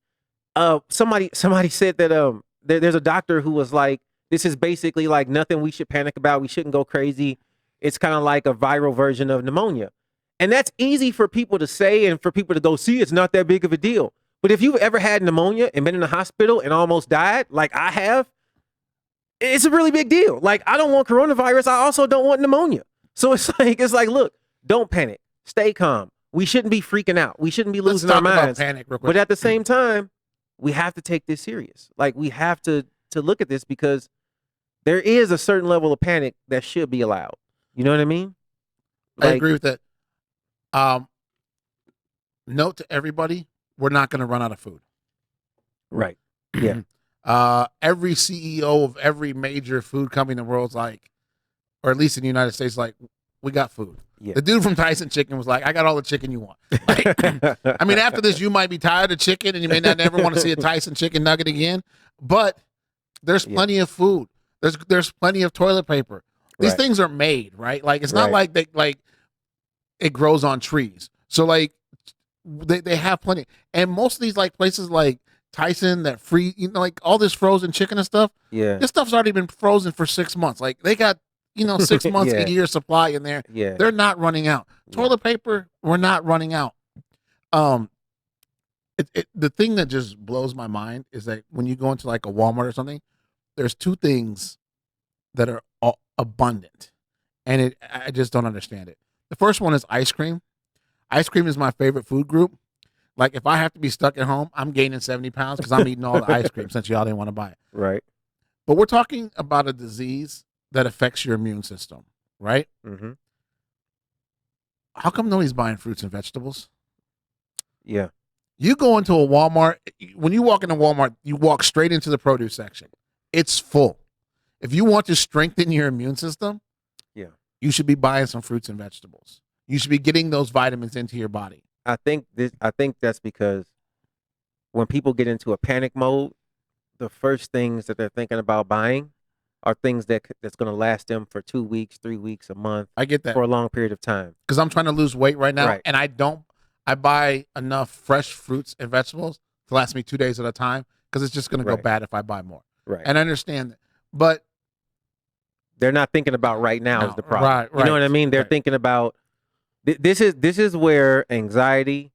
Speaker 2: Somebody said that there's a doctor who was like, this is basically like nothing we should panic about. We shouldn't go crazy. It's kind of like a viral version of pneumonia. And that's easy for people to say and for people to go, see, it's not that big of a deal. But if you've ever had pneumonia and been in the hospital and almost died, like I have, it's a really big deal. Like, I don't want coronavirus. I also don't want pneumonia. So it's like, look, don't panic. Stay calm. We shouldn't be freaking out. We shouldn't be losing our minds.
Speaker 1: Panic real quick.
Speaker 2: But at the same time, we have to take this serious. Like, we have to look at this because there is a certain level of panic that should be allowed. You know what I mean?
Speaker 1: I agree with that. Note to everybody, we're not going to run out of food.
Speaker 2: Right. Yeah.
Speaker 1: Every CEO of every major food company in the world's like, or at least in the United States, like, we got food.
Speaker 2: Yeah.
Speaker 1: The dude from Tyson Chicken was like, I got all the chicken you want. Like, I mean, after this, you might be tired of chicken and you may not never want to see a Tyson chicken nugget again, but there's plenty of food. There's plenty of toilet paper. These things are made, right? Like, it's not like it grows on trees. So like they have plenty. And most of these like places like Tyson, that free, like all this frozen chicken and stuff.
Speaker 2: Yeah.
Speaker 1: This stuff's already been frozen for 6 months. Like they got, 6 months,
Speaker 2: Yeah.
Speaker 1: a year supply in there.
Speaker 2: Yeah.
Speaker 1: They're not running out.
Speaker 2: Yeah.
Speaker 1: Toilet paper, we're not running out. The thing that just blows my mind is that when you go into like a Walmart or something, there's two things that are abundant, and I just don't understand it. The first one is ice cream. Ice cream is my favorite food group. Like if I have to be stuck at home, I'm gaining 70 pounds because I'm eating all the ice cream since y'all didn't want to buy it.
Speaker 2: Right.
Speaker 1: But we're talking about a disease that affects your immune system, right?
Speaker 2: Mm-hmm.
Speaker 1: How come nobody's buying fruits and vegetables?
Speaker 2: Yeah.
Speaker 1: You go into a Walmart, when you walk into Walmart, you walk straight into the produce section. It's full. If you want to strengthen your immune system,
Speaker 2: yeah,
Speaker 1: you should be buying some fruits and vegetables. You should be getting those vitamins into your body.
Speaker 2: I think that's because when people get into a panic mode, the first things that they're thinking about buying are things that's going to last them for 2 weeks, 3 weeks, a month.
Speaker 1: I get that.
Speaker 2: For a long period of time.
Speaker 1: Because I'm trying to lose weight right now,
Speaker 2: Right.
Speaker 1: and I buy enough fresh fruits and vegetables to last me 2 days at a time because it's just going to go
Speaker 2: Right.
Speaker 1: bad if I buy more.
Speaker 2: Right.
Speaker 1: And I understand that. But
Speaker 2: they're not thinking about right now
Speaker 1: No,
Speaker 2: is the problem.
Speaker 1: right,
Speaker 2: You know what I mean? They're
Speaker 1: right.
Speaker 2: thinking about this is where anxiety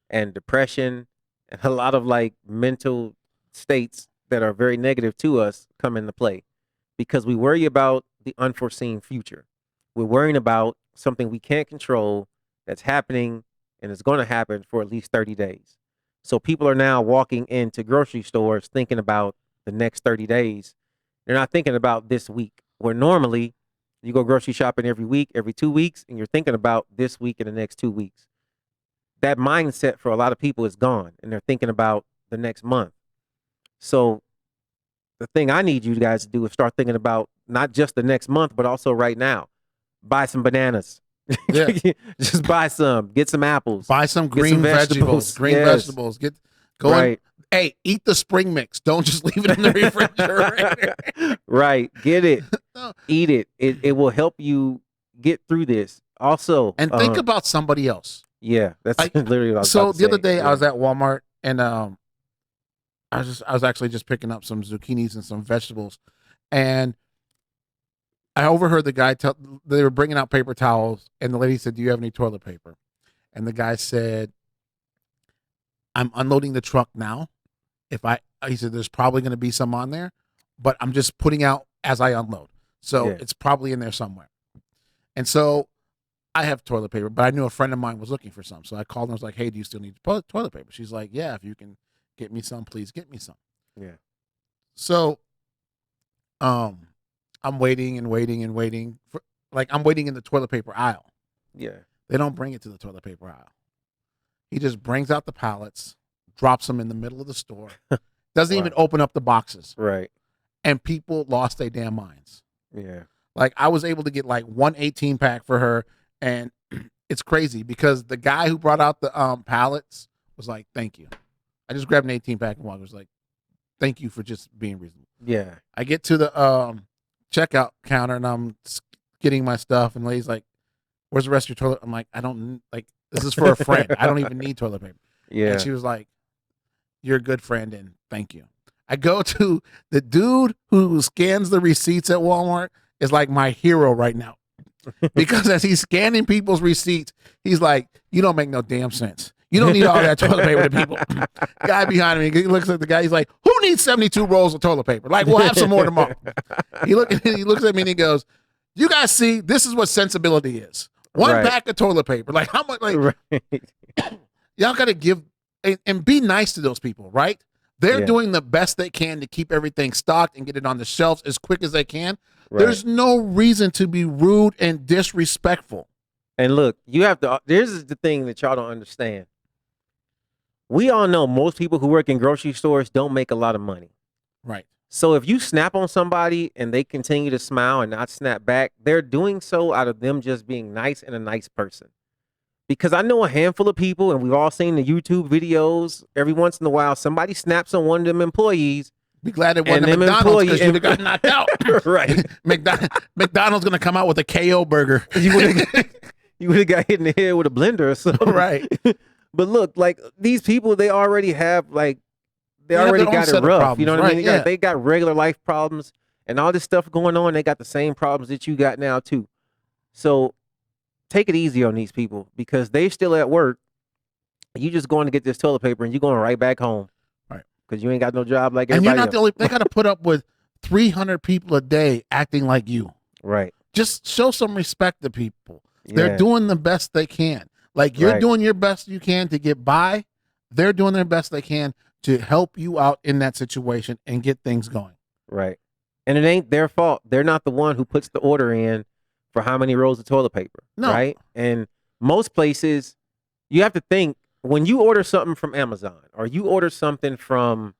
Speaker 2: and depression and a lot of like mental states that are very negative to us come into play because we worry about the unforeseen future. We're worrying about something we can't control that's happening and it's going to happen for at least 30 days. So people are now walking into grocery stores thinking about the next 30 days. They're not thinking about this week, where normally you go grocery shopping every week, every 2 weeks, and you're thinking about this week and the next 2 weeks. That mindset for a lot of people is gone, and they're thinking about the next month. So the thing I need you guys to do is start thinking about not just the next month, but also right now. Buy some bananas.
Speaker 1: Yeah.
Speaker 2: Just buy some. Get some apples.
Speaker 1: buy some green
Speaker 2: some
Speaker 1: vegetables. Green
Speaker 2: Yes.
Speaker 1: vegetables. Go in.
Speaker 2: Right.
Speaker 1: Hey, eat the spring mix. Don't just leave it in the refrigerator.
Speaker 2: Right. Get it.
Speaker 1: No.
Speaker 2: Eat it. It will help you get through this. Also,
Speaker 1: And think about somebody else.
Speaker 2: yeah, that's
Speaker 1: like,
Speaker 2: literally what I was
Speaker 1: So
Speaker 2: about to
Speaker 1: the other
Speaker 2: say.
Speaker 1: day
Speaker 2: Yeah.
Speaker 1: I was at Walmart and I was actually just picking up some zucchinis and some vegetables, and I overheard the guy they were bringing out paper towels, and the lady said, "Do you have any toilet paper?" And the guy said, "I'm unloading the truck now. He said, there's probably going to be some on there, but I'm just putting out as I unload. So
Speaker 2: Yeah.
Speaker 1: it's probably in there somewhere." And so I have toilet paper, but I knew a friend of mine was looking for some. So I called and was like, "Hey, do you still need toilet paper?" She's like, "Yeah, if you can get me some, please get me some."
Speaker 2: Yeah.
Speaker 1: So I'm waiting and waiting and waiting. I'm waiting in the toilet paper aisle.
Speaker 2: Yeah.
Speaker 1: They don't bring it to the toilet paper aisle. He just brings out the pallets, drops them in the middle of the store, doesn't even open up the boxes.
Speaker 2: Right.
Speaker 1: And people lost their damn minds.
Speaker 2: Yeah.
Speaker 1: Like I was able to get like 1 18-pack for her, and it's crazy because the guy who brought out the pallets was like, "Thank you." I just grabbed an 18-pack and walked. Was like, "Thank you for just being reasonable."
Speaker 2: Yeah.
Speaker 1: I get to the checkout counter and I'm getting my stuff, and the lady's like, "Where's the rest of your toilet?" I'm like, "I don't like this is for a friend. I don't even need toilet paper."
Speaker 2: Yeah.
Speaker 1: And she was like, "You're a good friend, and thank you." I go to the dude who scans the receipts at Walmart is like my hero right now. Because as he's scanning people's receipts, he's like, "You don't make no damn sense. You don't need all that toilet paper to people." Guy behind me, he looks at the guy, he's like, "Who needs 72 rolls of toilet paper? Like, we'll have some more tomorrow." He looks at me and he goes, "You guys see, this is what sensibility is. One
Speaker 2: Right.
Speaker 1: pack of toilet paper. Like, how much, like,
Speaker 2: Right.
Speaker 1: y'all got to give and be nice to those people, right? They're
Speaker 2: Yeah.
Speaker 1: doing the best they can to keep everything stocked and get it on the shelves as quick as they can.
Speaker 2: Right.
Speaker 1: There's no reason to be rude and disrespectful.
Speaker 2: And look, you have to. Here's the thing that y'all don't understand. We all know most people who work in grocery stores don't make a lot of money.
Speaker 1: Right.
Speaker 2: So if you snap on somebody and they continue to smile and not snap back, they're doing so out of them just being nice and a nice person. Because I know a handful of people, and we've all seen the YouTube videos. Every once in a while, somebody snaps on one of them employees.
Speaker 1: Be glad it wasn't
Speaker 2: And
Speaker 1: a
Speaker 2: them
Speaker 1: McDonald's because
Speaker 2: employees-
Speaker 1: you'd have got knocked out.
Speaker 2: Right.
Speaker 1: McDonald's going to come out with a KO burger.
Speaker 2: You would have got hit in the head with a blender or something.
Speaker 1: Right.
Speaker 2: But look, like these people, they already have like they
Speaker 1: have
Speaker 2: already
Speaker 1: their own
Speaker 2: got it
Speaker 1: set of
Speaker 2: rough. You know
Speaker 1: problems,
Speaker 2: what I mean?
Speaker 1: right,
Speaker 2: They got regular life problems and all this stuff going on. They got the same problems that you got now too. So take it easy on these people because they still at work. You just going to get this toilet paper and you going right back home,
Speaker 1: Right?
Speaker 2: Because you ain't got no job like
Speaker 1: And
Speaker 2: everybody
Speaker 1: you're not
Speaker 2: else.
Speaker 1: the only. They got to put up with 300 people a day acting like you.
Speaker 2: Right.
Speaker 1: Just show some respect to people. They're
Speaker 2: Yeah.
Speaker 1: doing the best they can. Like you're
Speaker 2: Right.
Speaker 1: doing your best you can to get by. They're doing their best they can to help you out in that situation and get things going.
Speaker 2: Right. And it ain't their fault. They're not the one who puts the order in for how many rolls of toilet paper.
Speaker 1: No.
Speaker 2: Right. And most places, you have to think when you order something from Amazon or you order something from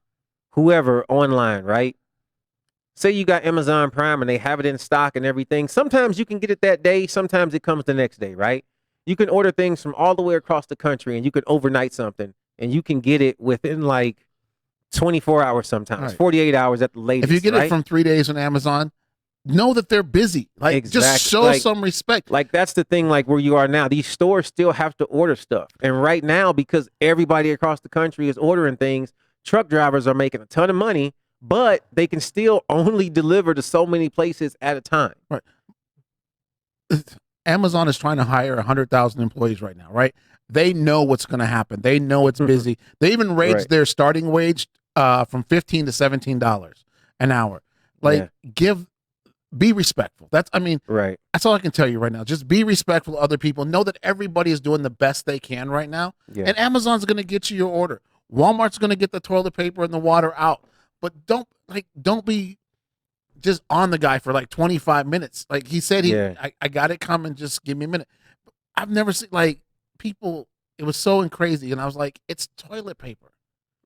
Speaker 2: whoever online, right? Say you got Amazon Prime and they have it in stock and everything. Sometimes you can get it that day. Sometimes it comes the next day, right? You can order things from all the way across the country and you can overnight something and you can get it within like 24 hours sometimes,
Speaker 1: Right.
Speaker 2: 48 hours at the latest.
Speaker 1: If you get
Speaker 2: right?
Speaker 1: it from 3 days on Amazon, know that they're busy. Like just
Speaker 2: Exactly.
Speaker 1: show
Speaker 2: Like-
Speaker 1: some respect.
Speaker 2: Like that's the thing, like where you are now. These stores still have to order stuff. And right now, because everybody across the country is ordering things, truck drivers are making a ton of money, but they can still only deliver to so many places at a time.
Speaker 1: Amazon is trying to hire 100,000 employees right now, right? They know what's going to happen. They know it's busy. They even raised
Speaker 2: Right.
Speaker 1: their starting wage from $15 to $17 an hour. Like, be respectful.
Speaker 2: Right.
Speaker 1: That's all I can tell you right now. Just be respectful of other people. Know that everybody is doing the best they can right now.
Speaker 2: Yeah.
Speaker 1: And Amazon's going to get you your order. Walmart's going to get the toilet paper and the water out. But don't be just on the guy for like 25 minutes. Like he said, I got it coming. Just give me a minute. I've never seen like people. It was so crazy. And I was like, it's toilet paper.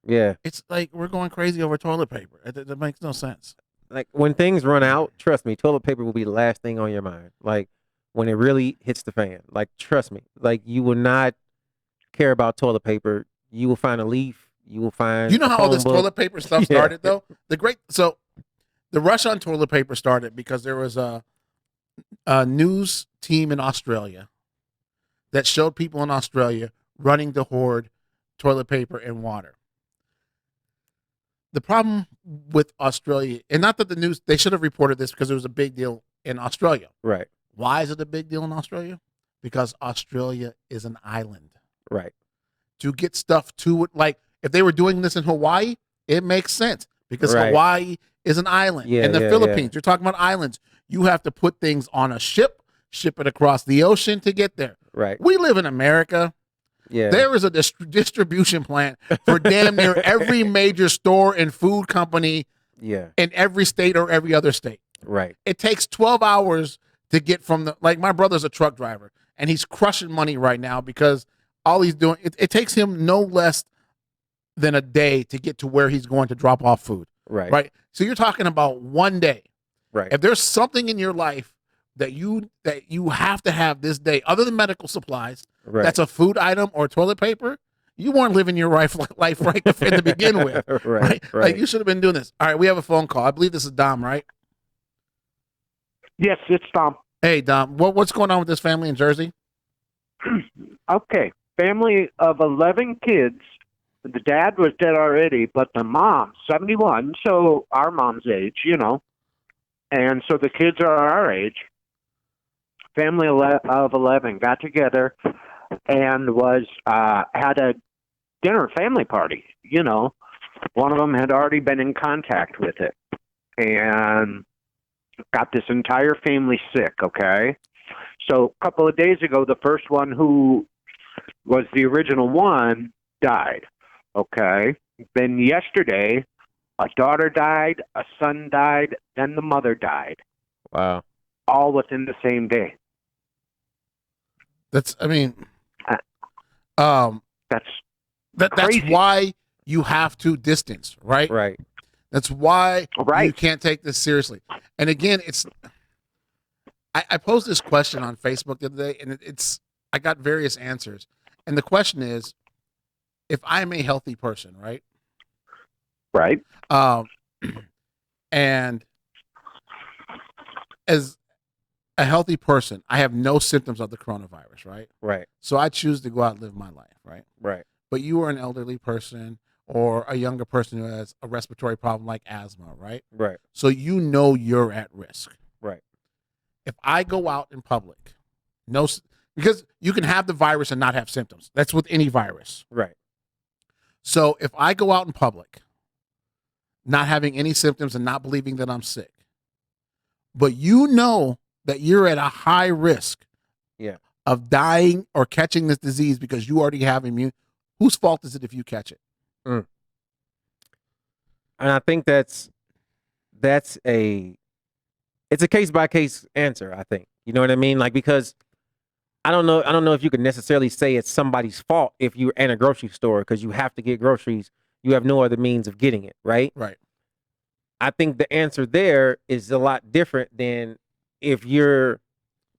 Speaker 2: Yeah.
Speaker 1: It's like we're going crazy over toilet paper. That makes no sense.
Speaker 2: Like when things run out, trust me, toilet paper will be the last thing on your mind. Like when it really hits the fan. Like trust me. Like you will not care about toilet paper. You will find a leaf. You will find.
Speaker 1: You know
Speaker 2: a
Speaker 1: how all this
Speaker 2: phone book.
Speaker 1: toilet paper stuff
Speaker 2: Yeah.
Speaker 1: started though? The rush on toilet paper started because there was a news team in Australia that showed people in Australia running to hoard toilet paper and water. The problem with Australia, and not that the news, they should have reported this because it was a big deal in Australia.
Speaker 2: Right.
Speaker 1: Why is it a big deal in Australia? Because Australia is an island.
Speaker 2: Right.
Speaker 1: To get stuff to it, like if they were doing this in Hawaii, it makes sense because
Speaker 2: Right.
Speaker 1: Hawaii is an island.
Speaker 2: Yeah,
Speaker 1: and the
Speaker 2: yeah,
Speaker 1: Philippines,
Speaker 2: yeah.
Speaker 1: you're talking about islands. You have to put things on a ship, ship it across the ocean to get there.
Speaker 2: Right.
Speaker 1: We live in America.
Speaker 2: Yeah.
Speaker 1: There is a distribution plant for damn near every major store and food company
Speaker 2: Yeah.
Speaker 1: in every state or every other state.
Speaker 2: Right.
Speaker 1: It takes 12 hours to get from like my brother's a truck driver and he's crushing money right now because all he's doing, it takes him no less than a day to get to where he's going to drop off food.
Speaker 2: Right.
Speaker 1: Right. So you're talking about one day.
Speaker 2: Right.
Speaker 1: If there's something in your life that you have to have this day, other than medical supplies,
Speaker 2: Right.
Speaker 1: that's a food item or toilet paper, you weren't living your life right to begin with.
Speaker 2: right.
Speaker 1: Right?
Speaker 2: Right.
Speaker 1: Like you should have been doing this. All right, we have a phone call. I believe this is Dom, right?
Speaker 4: Yes, it's Tom.
Speaker 1: Hey, Dom, what's going on with this family in Jersey?
Speaker 4: Okay, family of 11 kids. The dad was dead already, but the mom, 71, so our mom's age, you know. And so the kids are our age. Family of 11 got together and was had a dinner family party, you know. One of them had already been in contact with it and got this entire family sick, okay? So a couple of days ago, the first one who was the original one died, okay? Then yesterday, a daughter died, a son died, then the mother died,
Speaker 2: Wow.
Speaker 4: all within the same day.
Speaker 1: That's
Speaker 4: That's
Speaker 1: that's
Speaker 4: crazy.
Speaker 1: why you have to distance, right?
Speaker 2: Right.
Speaker 1: That's why
Speaker 4: Right.
Speaker 1: you can't take this seriously. And again, I posed this question on Facebook the other day, and I got various answers. And the question is, if I'm a healthy person, right?
Speaker 4: right.
Speaker 1: And as a healthy person, I have no symptoms of the coronavirus, right?
Speaker 2: Right.
Speaker 1: So I choose to go out and live my life, right?
Speaker 2: Right.
Speaker 1: But you are an elderly person or a younger person who has a respiratory problem like asthma, right?
Speaker 2: Right.
Speaker 1: So you know you're at risk.
Speaker 2: Right.
Speaker 1: If I go out in public, because you can have the virus and not have symptoms. That's with any virus.
Speaker 2: Right.
Speaker 1: So if I go out in public, not having any symptoms and not believing that I'm sick, but you know that you're at a high risk of dying or catching this disease because you already have immune, whose fault is it if you catch it?
Speaker 2: And I think it's a case by case answer, I think. You know what I mean? Like, because I don't know if you can necessarily say it's somebody's fault if you're in a grocery store because you have to get groceries. You have no other means of getting it, right?
Speaker 1: Right.
Speaker 2: I think the answer there is a lot different than if you're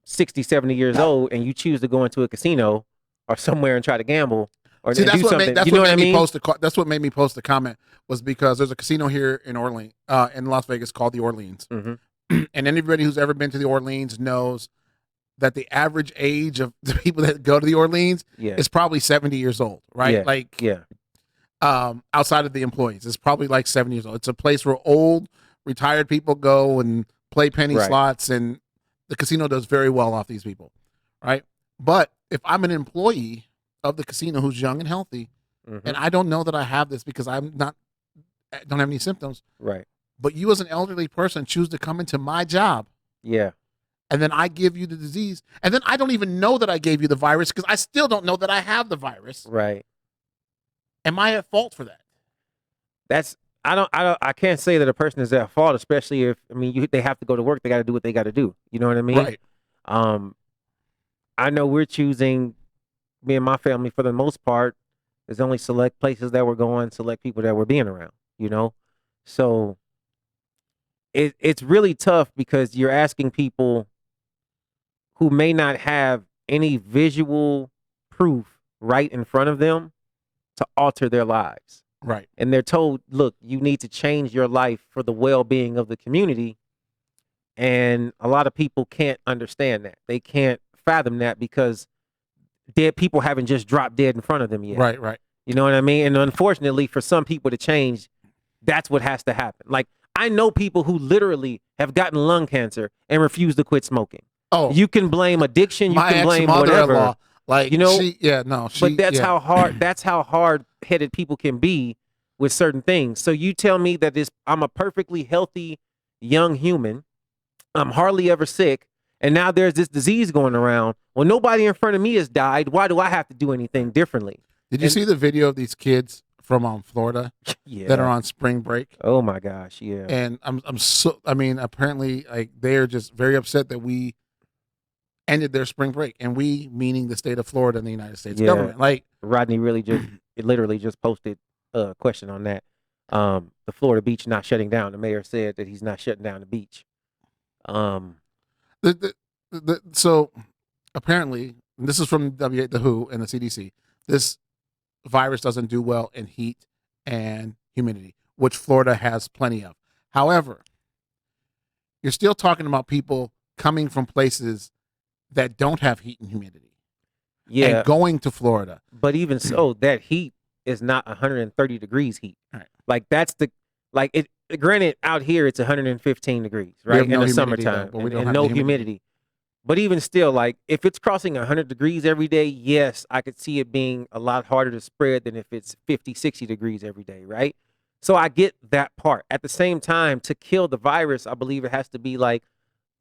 Speaker 2: 60, 70 years old and you choose to go into a casino or somewhere and try to gamble or
Speaker 1: See,
Speaker 2: do something.
Speaker 1: That's
Speaker 2: you know
Speaker 1: what
Speaker 2: what I
Speaker 1: made me
Speaker 2: mean?
Speaker 1: that's what made me post a comment, was because there's a casino here in in Las Vegas called the Orleans.
Speaker 2: Mm-hmm.
Speaker 1: And anybody who's ever been to the Orleans knows that the average age of the people that go to the Orleans is probably 70 years old, right? Outside of the employees, it's probably like 70 years old. It's a place where old, retired people go and play penny slots, and the casino does very well off these people, right? But if I'm an employee of the casino who's young and healthy, and I don't know that I have this because I don't have any symptoms,
Speaker 2: right?
Speaker 1: But you as an elderly person choose to come into my job, and then I give you the disease, and then I don't even know that I gave you the virus because I still don't know that I have the virus,
Speaker 2: right?
Speaker 1: Am I at fault for that?
Speaker 2: I can't say that a person is at fault, especially if, they have to go to work. They got to do what they got to do. You know what I mean?
Speaker 1: Right.
Speaker 2: I know we're choosing, me and my family, for the most part, there's only select places that we're going, select people that we're being around, you know? So it's really tough because you're asking people who may not have any visual proof right in front of them to alter their lives.
Speaker 1: Right.
Speaker 2: And they're told, look, you need to change your life for the well-being of the community. And a lot of people can't understand that. They can't fathom that because dead people haven't just dropped dead in front of them yet.
Speaker 1: Right, right.
Speaker 2: You know what I mean? And unfortunately, for some people to change, that's what has to happen. Like, I know people who literally have gotten lung cancer and refuse to quit smoking.
Speaker 1: Oh,
Speaker 2: you can blame addiction. You can blame whatever.
Speaker 1: Like,
Speaker 2: you know,
Speaker 1: but
Speaker 2: how hard. That's how hard-headed people can be with certain things. So you tell me that I'm a perfectly healthy young human. I'm hardly ever sick, and now there's this disease going around. Well, nobody in front of me has died. Why do I have to do anything differently?
Speaker 1: Did you see the video of these kids from Florida that are on spring break?
Speaker 2: Oh my gosh, yeah.
Speaker 1: And apparently, like, they're just very upset that we ended their spring break, and we meaning the state of Florida and the United States government. Like,
Speaker 2: Rodney literally just posted a question on that. The Florida beach not shutting down. The mayor said that he's not shutting down the beach.
Speaker 1: So apparently, and this is from the WHO and the CDC, this virus doesn't do well in heat and humidity, which Florida has plenty of. However, you're still talking about people coming from places that don't have heat and humidity, and going to Florida.
Speaker 2: But even so, that heat is not 130 degrees heat.
Speaker 1: Right.
Speaker 2: Like, granted, out here it's 115 degrees, right? In the summertime, and no humidity. But even still, like, if it's crossing 100 degrees every day, yes, I could see it being a lot harder to spread than if it's 50, 60 degrees every day, right? So I get that part. At the same time, to kill the virus, I believe it has to be like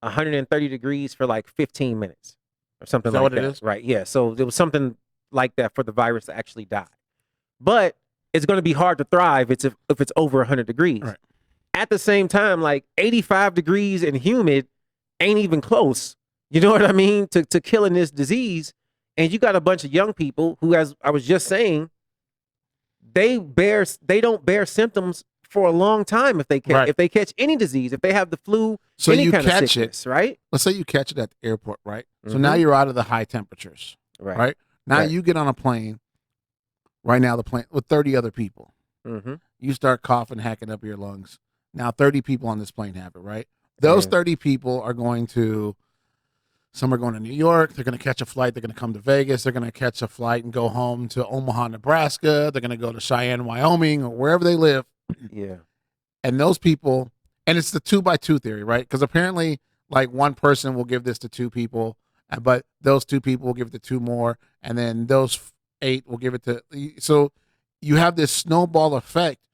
Speaker 2: 130 degrees for like 15 minutes or something like that. Is that what it is? Right, yeah. So there was something like that for the virus to actually die. But it's going to be hard to thrive if it's over 100 degrees.
Speaker 1: Right. At
Speaker 2: the same time, like 85 degrees and humid ain't even close. You know what I mean? To killing this disease. And you got a bunch of young people who, as I was just saying, they don't bear symptoms for a long time if they catch any disease, if they have the flu,
Speaker 1: so
Speaker 2: any
Speaker 1: you
Speaker 2: kind
Speaker 1: catch
Speaker 2: of sickness,
Speaker 1: it,
Speaker 2: right?
Speaker 1: Let's say you catch it at the airport, right? So now you're out of the high temperatures, right? Now you get on a plane. Right now, the plane with 30 other people. You start coughing, hacking up your lungs. Now 30 people on this plane have it, right? Those 30 people are going to Some are going to New York. They're going to catch a flight. They're going to come to Vegas. They're going to catch a flight and go home to Omaha, Nebraska. They're going to go to Cheyenne, Wyoming, or wherever they live.
Speaker 2: Yeah.
Speaker 1: And those people, and it's the 2x2 theory, right? Because apparently, like, one person will give this to 2 people, but those 2 people will give it to 2 more, and then those 8 will give it to. So you have this snowball effect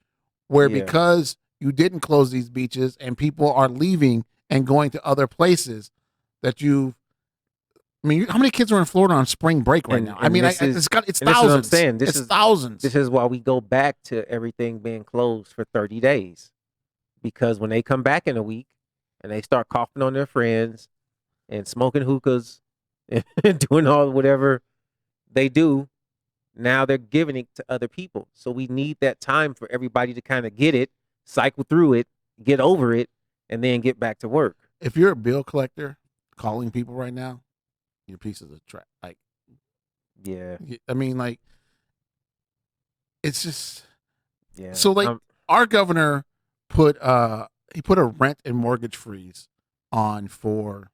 Speaker 1: where because you didn't close these beaches and people are leaving and going to other places that you've. I mean, how many kids are in Florida on spring break right now? I mean, it's thousands.
Speaker 2: What I'm saying.
Speaker 1: It's thousands.
Speaker 2: This is why we go back to everything being closed for 30 days. Because when they come back in a week and they start coughing on their friends and smoking hookahs and doing all whatever they do, now they're giving it to other people. So we need that time for everybody to kind of get it, cycle through it, get over it, and then get back to work.
Speaker 1: If you're a bill collector calling people right now, you're pieces of trash. Like,
Speaker 2: yeah,
Speaker 1: I mean, like, it's just,
Speaker 2: yeah.
Speaker 1: So, like, our governor put a rent and mortgage freeze on for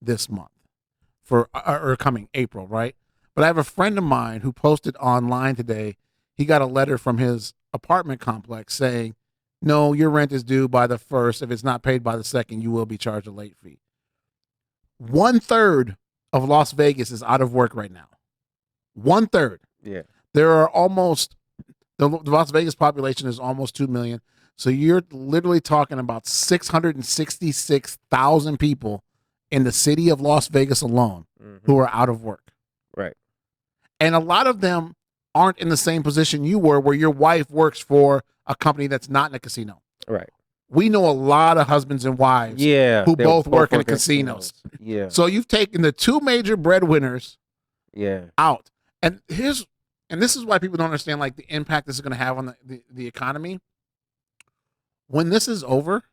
Speaker 1: this month, for or coming April, right? But I have a friend of mine who posted online today. He got a letter from his apartment complex saying, "No, your rent is due by the 1st. If it's not paid by the 2nd, you will be charged a late fee." 1/3 of Las Vegas is out of work right now. 1/3.
Speaker 2: Yeah.
Speaker 1: There are almost, the Las Vegas population is almost 2 million. So you're literally talking about 666,000 people in the city of Las Vegas alone who are out of work.
Speaker 2: Right.
Speaker 1: And a lot of them aren't in the same position you were, where your wife works for a company that's not in a casino.
Speaker 2: Right.
Speaker 1: We know a lot of husbands and wives who both work in casinos.
Speaker 2: Yeah.
Speaker 1: So you've taken the 2 major breadwinners out. And this is why people don't understand, like, the impact this is going to have on the economy. When this is over,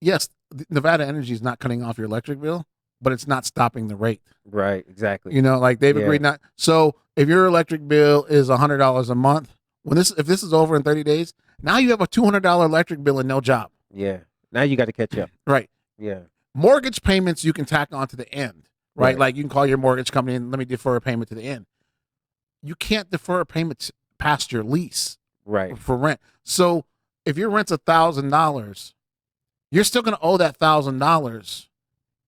Speaker 1: yes, Nevada Energy is not cutting off your electric bill, but it's not stopping the rate.
Speaker 2: Right, exactly.
Speaker 1: You know, like, they've agreed not. So if your electric bill is $100 a month, if this is over in 30 days, now you have a $200 electric bill and no job.
Speaker 2: Yeah. Now you got to catch up.
Speaker 1: Right.
Speaker 2: Yeah.
Speaker 1: Mortgage payments you can tack on to the end, right? Like, you can call your mortgage company and let me defer a payment to the end. You can't defer a payment past your lease,
Speaker 2: right,
Speaker 1: for rent. So if your rent's $1,000, you're still going to owe that $1,000.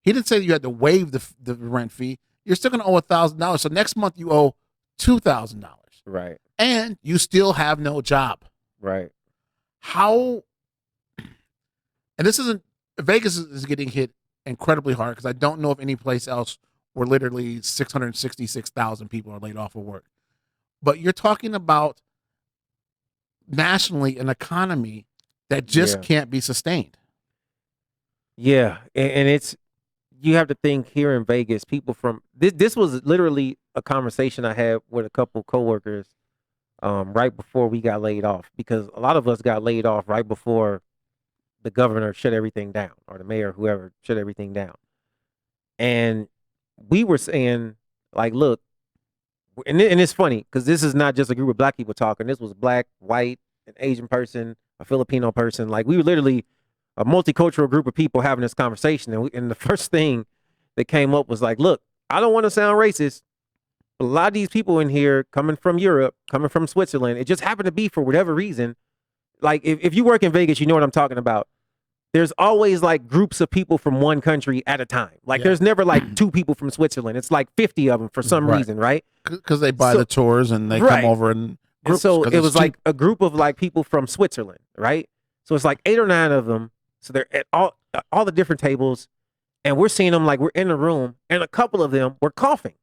Speaker 1: He didn't say you had to waive the rent fee. You're still going to owe $1,000. So next month you owe $2,000.
Speaker 2: Right.
Speaker 1: And you still have no job.
Speaker 2: Right.
Speaker 1: How? And this isn't, Vegas is getting hit incredibly hard, because I don't know of any place else where literally 666,000 people are laid off of work. But you're talking about nationally an economy that just can't be sustained.
Speaker 2: Yeah, and it's, you have to think, here in Vegas, people from this was literally a conversation I had with a couple coworkers right before we got laid off, because a lot of us got laid off right before the governor shut everything down, or the mayor, whoever, shut everything down. And we were saying, like, look, and it's funny, because this is not just a group of black people talking. This was black, white, an Asian person, a Filipino person. Like, we were literally a multicultural group of people having this conversation. And the first thing that came up was like, look, I don't want to sound racist, but a lot of these people in here coming from Europe, coming from Switzerland, it just happened to be, for whatever reason, like, if you work in Vegas, you know what I'm talking about. There's always, like, groups of people from one country at a time. Like, there's never, like, 2 people from Switzerland. It's like 50 of them for some reason, right?
Speaker 1: Because they buy the tours and they come over in groups.
Speaker 2: And so it was like a group of, like, people from Switzerland, right? So it's like 8 or 9 of them. So they're at all the different tables, and we're seeing them, like, we're in the room, and a couple of them were coughing,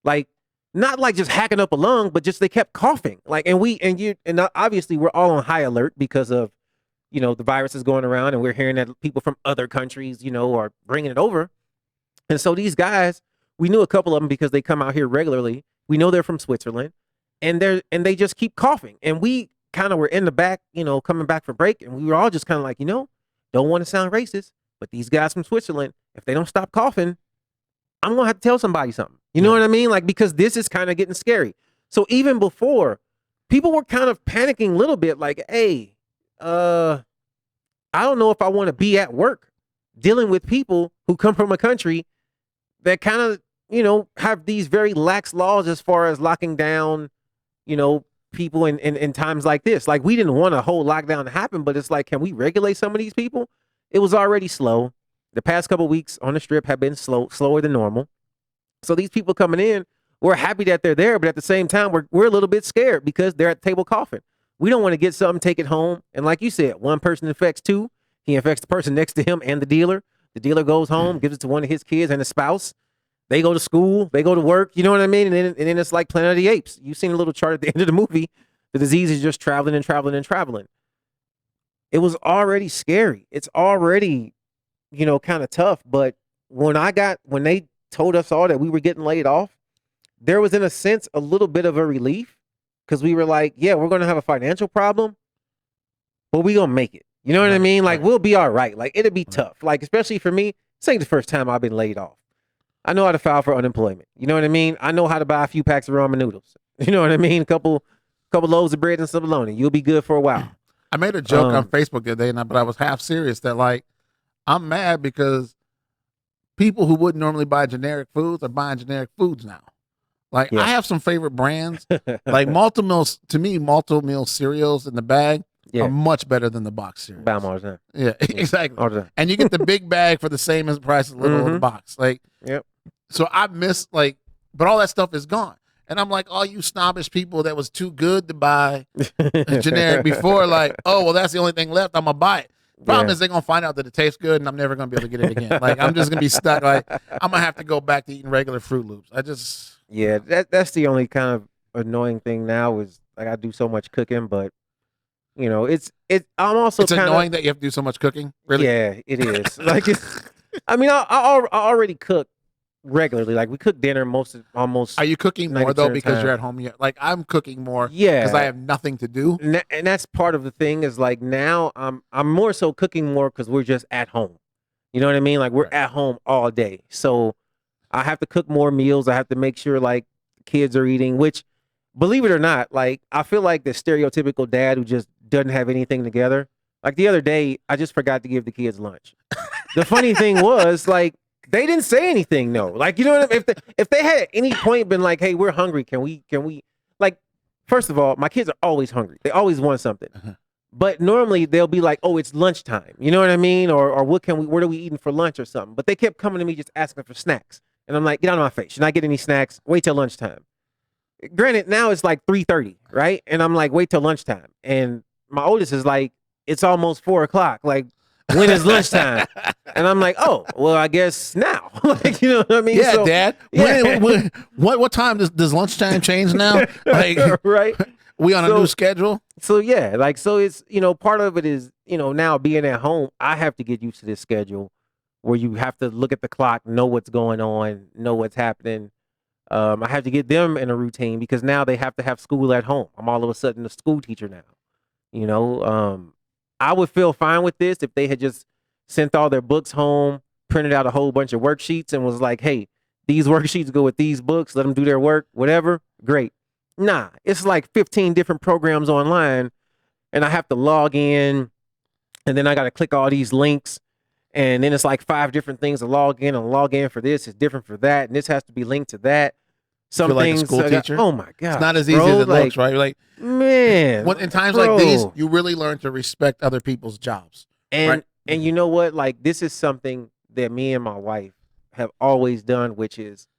Speaker 2: like, not like just hacking up a lung, but just they kept coughing, like, and obviously we're all on high alert because of, you know, the virus is going around, and we're hearing that people from other countries, you know, are bringing it over. And so these guys, we knew a couple of them because they come out here regularly. We know they're from Switzerland, and they just keep coughing. And we kind of were in the back, you know, coming back for break, and we were all just kind of like, you know, don't want to sound racist, but these guys from Switzerland, if they don't stop coughing, I'm going to have to tell somebody something. You know what I mean? Like, because this is kind of getting scary. So even before, people were kind of panicking a little bit, like, hey, I don't know if I want to be at work dealing with people who come from a country that kind of, have these very lax laws as far as locking down, people in times like this. Like, we didn't want a whole lockdown to happen, but it's like, can we regulate some of these people? It was already slow. The past couple weeks on the strip have been slower than normal. So these people coming in, we're happy that they're there, but at the same time, we're a little bit scared because they're at the table coughing. We don't want to get something, take it home. And like you said, one person infects two. He infects the person next to him and the dealer. The dealer goes home, gives it to one of his kids and a spouse. They go to school, they go to work, you know what I mean? And then it's like Planet of the Apes. You've seen a little chart at the end of the movie. The disease is just traveling and traveling and traveling. It was already scary. It's already, kind of tough. But when they told us all that we were getting laid off, there was, in a sense, a little bit of a relief, because we were like, yeah, we're going to have a financial problem, but we're going to make it. You know what I mean? Like, we'll be all right. Like, it'll be tough. Like, especially for me, this ain't the first time I've been laid off. I know how to file for unemployment. You know what I mean? I know how to buy a few packs of ramen noodles. You know what I mean? A couple loaves of bread and some bologna. You'll be good for a while.
Speaker 1: I made a joke on Facebook the other day, but I was half serious that, like, I'm mad because people who wouldn't normally buy generic foods are buying generic foods now. Like, I have some favorite brands. Like, multi-meal cereals in the bag are much better than the box cereals.
Speaker 2: Buy them all the time.
Speaker 1: Yeah, exactly. And you get the big bag for the same as price as little in the box. Like, so I miss, like, but all that stuff is gone. And I'm like, all you snobbish people that was too good to buy generic before, like, oh, well, that's the only thing left. I'm going to buy it. Problem is they're going to find out that it tastes good and I'm never going to be able to get it again. Like, I'm just going to be stuck. Like, I'm going to have to go back to eating regular Fruit Loops.
Speaker 2: Yeah, that's the only kind of annoying thing now is, like, I do so much cooking, but, I'm also
Speaker 1: It's annoying that you have to do so much cooking? Really?
Speaker 2: Yeah, it is. Like, I already cook regularly. Like, we cook dinner almost.
Speaker 1: Are you cooking more though because you're at home yet? Like, I'm cooking more because I have nothing to do.
Speaker 2: And that's part of the thing is, like, now I'm more so cooking more because we're just at home. You know what I mean? Like, we're at home all day. So I have to cook more meals. I have to make sure, like, kids are eating, which, believe it or not, like, I feel like the stereotypical dad who just doesn't have anything together. Like, the other day, I just forgot to give the kids lunch. The funny thing was, like, they didn't say anything, no. Like, you know what I mean? If they had at any point been like, hey, we're hungry, can we, like, first of all, my kids are always hungry. They always want something. But normally they'll be like, oh, it's lunchtime. You know what I mean? Or what are we eating for lunch or something? But they kept coming to me just asking for snacks. And I'm like, get out of my face. You're not getting any snacks. Wait till lunchtime. Granted, now it's like 3:30, right? And I'm like, wait till lunchtime. And my oldest is like, it's almost 4:00. Like, when is lunchtime? And I'm like, oh, well, I guess now. Like, you know what I mean?
Speaker 1: Yeah,
Speaker 2: so,
Speaker 1: Dad.
Speaker 2: Yeah.
Speaker 1: What time does lunchtime change now? Like,
Speaker 2: right?
Speaker 1: We on a new schedule?
Speaker 2: So yeah, like, so it's, part of it is, now being at home, I have to get used to this schedule where you have to look at the clock, know what's going on, know what's happening. I have to get them in a routine because now they have to have school at home. I'm all of a sudden a school teacher now. I would feel fine with this if they had just sent all their books home, printed out a whole bunch of worksheets and was like, hey, these worksheets go with these books, let them do their work, whatever. Great. Nah, it's like 15 different programs online and I have to log in and then I got to click all these links. And then it's like 5 different things to log in, and log in for this is different for that. And this has to be linked to that. Some things,
Speaker 1: like a school teacher?
Speaker 2: Oh my God.
Speaker 1: It's not as easy as it looks, right? You're like,
Speaker 2: man,
Speaker 1: in times like these, you really learn to respect other people's jobs.
Speaker 2: And
Speaker 1: right?
Speaker 2: you know what? Like, this is something that me and my wife have always done, which is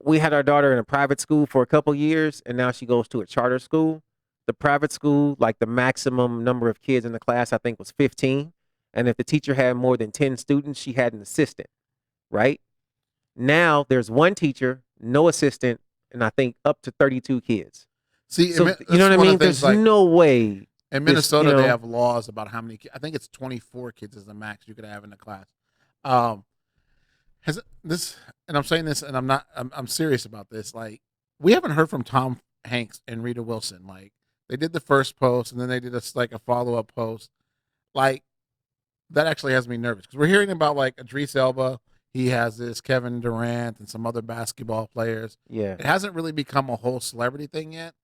Speaker 2: we had our daughter in a private school for a couple years, and now she goes to a charter school. The private school, like, the maximum number of kids in the class, I think, was 15. And if the teacher had more than 10 students, she had an assistant, right? Now there's one teacher, no assistant, and I think up to 32 kids.
Speaker 1: See,
Speaker 2: so, you know what I mean? There's no way.
Speaker 1: In Minnesota, they have laws about how many. I think it's 24 kids is the max you could have in the class. Has this? And I'm saying this, and I'm serious about this. Like, we haven't heard from Tom Hanks and Rita Wilson. Like, they did the first post, and then they did a follow up post. Like, that actually has me nervous because we're hearing about, like, Idris Elba. He has this, Kevin Durant and some other basketball players.
Speaker 2: Yeah,
Speaker 1: it hasn't really become a whole celebrity thing yet.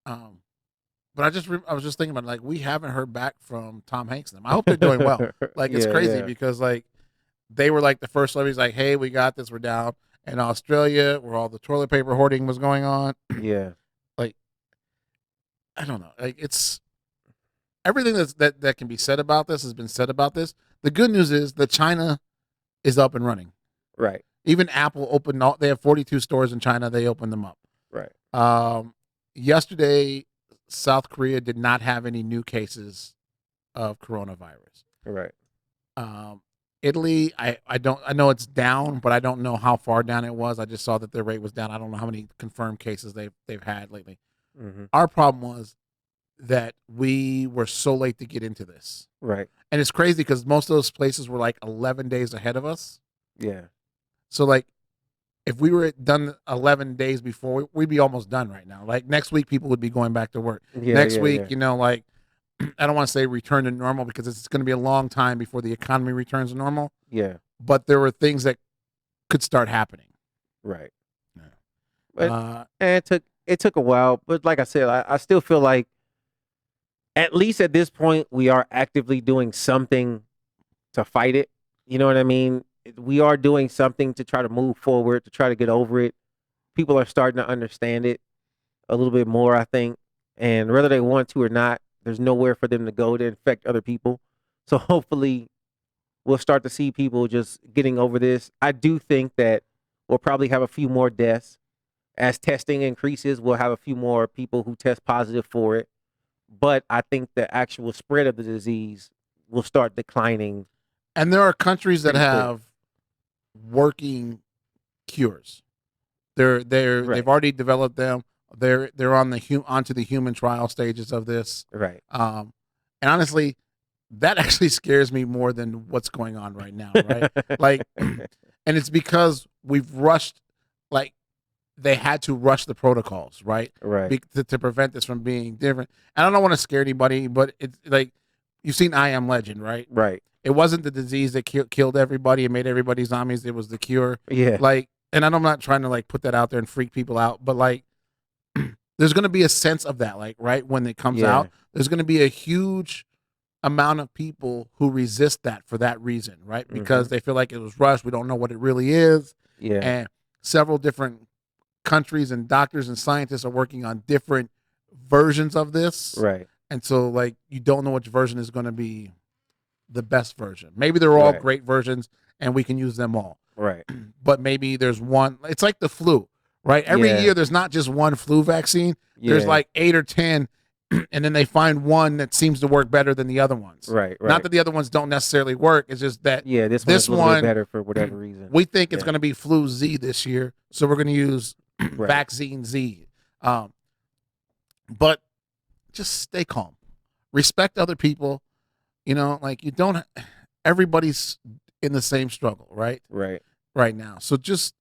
Speaker 1: But I was just thinking about, like, we haven't heard back from Tom Hanks and them. I hope they're doing well. Like, it's crazy because, like, they were like the first celebrities, like, hey, we got this, we're down. In Australia, where all the toilet paper hoarding was going on,
Speaker 2: Yeah.
Speaker 1: like, I don't know, like it's everything that can be said about this has been said about this. The good news is that China is up and running.
Speaker 2: Right.
Speaker 1: Even Apple opened they have 42 stores in China. They opened them up.
Speaker 2: Right.
Speaker 1: Yesterday, South Korea did not have any new cases of coronavirus.
Speaker 2: Right.
Speaker 1: Italy, I know it's down, but I don't know how far down it was. I just saw that their rate was down. I don't know how many confirmed cases they've had lately.
Speaker 2: Mm-hmm.
Speaker 1: Our problem was that we were so late to get into this.
Speaker 2: Right.
Speaker 1: And it's crazy because most of those places were like 11 days ahead of us.
Speaker 2: Yeah.
Speaker 1: So like if we were done 11 days before, we'd be almost done right now. Like next week, people would be going back to work.
Speaker 2: Yeah,
Speaker 1: next
Speaker 2: yeah,
Speaker 1: week,
Speaker 2: yeah.
Speaker 1: you know, like I don't want to say return to normal because it's going to be a long time before the economy returns to normal.
Speaker 2: Yeah.
Speaker 1: But there were things that could start happening.
Speaker 2: Right.
Speaker 1: Yeah.
Speaker 2: But and it took a while, but like I said, I still feel like at least at this point we are actively doing something to fight it. You know what I mean? We are doing something to try to move forward, to try to get over it. People are starting to understand it a little bit more, I think. And whether they want to or not, there's nowhere for them to go to infect other people. So hopefully we'll start to see people just getting over this. I do think that we'll probably have a few more deaths. As testing increases, we'll have a few more people who test positive for it. But I think the actual spread of the disease will start declining.
Speaker 1: And there are countries that
Speaker 2: Pretty quick.
Speaker 1: have working cures. They've already developed them. They're on onto the human trial stages of this.
Speaker 2: Right.
Speaker 1: And honestly, that actually scares me more than what's going on right now, right? Like, and it's because we've rushed, like, they had to rush the protocols, right?
Speaker 2: Right.
Speaker 1: To prevent this from being different. And I don't want to scare anybody, but it's like, you've seen I Am Legend, right?
Speaker 2: Right.
Speaker 1: It wasn't the disease that killed everybody and made everybody zombies. It was the cure.
Speaker 2: Yeah.
Speaker 1: Like, and I'm not trying to like put that out there and freak people out, but like, there's going to be a sense of that, like, right when it comes
Speaker 2: Yeah.
Speaker 1: out, there's going to be a huge amount of people who resist that for that reason, right? Because they feel like it was rushed. We don't know what it really is.
Speaker 2: Yeah.
Speaker 1: And several different countries and doctors and scientists are working on different versions of this.
Speaker 2: Right.
Speaker 1: And so, like, you don't know which version is going to be the best version. Maybe they're all
Speaker 2: Right.
Speaker 1: great versions and we can use them all.
Speaker 2: Right.
Speaker 1: But maybe there's one. It's like the flu, right? Every
Speaker 2: Yeah.
Speaker 1: year there's not just one flu vaccine. There's
Speaker 2: Yeah.
Speaker 1: like 8 or 10, and then they find one that seems to work better than the other ones.
Speaker 2: Right. Right.
Speaker 1: Not that the other ones don't necessarily work. It's just that
Speaker 2: Yeah. This
Speaker 1: this
Speaker 2: one's a little
Speaker 1: one-
Speaker 2: bit better for whatever reason.
Speaker 1: we think it's
Speaker 2: Yeah.
Speaker 1: going to be flu Z this year, so we're going to use
Speaker 2: Right.
Speaker 1: vaccine Z. But just stay calm. Respect other people. You know, like you don't. Everybody's in the same struggle, right?
Speaker 2: Right.
Speaker 1: Right now. So just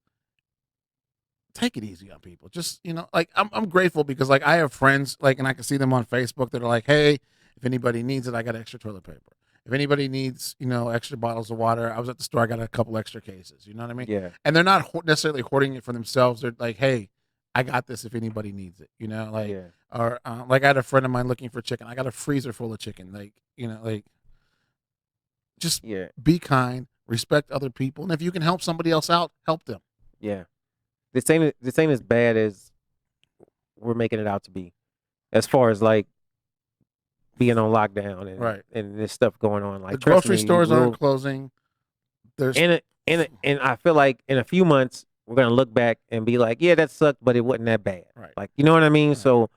Speaker 1: take it easy on people. Just, you know, like I'm grateful because like I have friends like, and I can see them on Facebook that are like, hey, if anybody needs it, I got extra toilet paper. If anybody needs, you know, extra bottles of water, I was at the store, I got a couple extra cases. You know what I mean?
Speaker 2: Yeah.
Speaker 1: And they're not necessarily hoarding it for themselves. They're like, hey, I got this if anybody needs it. You know, like,
Speaker 2: Yeah.
Speaker 1: or like I had a friend of mine looking for chicken. I got a freezer full of chicken. Like, you know, like just
Speaker 2: Yeah.
Speaker 1: be kind, respect other people, and if you can help somebody else out, help them.
Speaker 2: Yeah. This ain't as bad as we're making it out to be, as far as like being on lockdown and
Speaker 1: Right.
Speaker 2: and this stuff going on. Like
Speaker 1: The
Speaker 2: trust
Speaker 1: grocery
Speaker 2: me,
Speaker 1: stores
Speaker 2: we'll-
Speaker 1: aren't closing. There's
Speaker 2: and I feel like in a few months we're gonna look back and be like, yeah, that sucked, but it wasn't that bad.
Speaker 1: Right.
Speaker 2: Like, you know what I mean?
Speaker 1: Right.
Speaker 2: So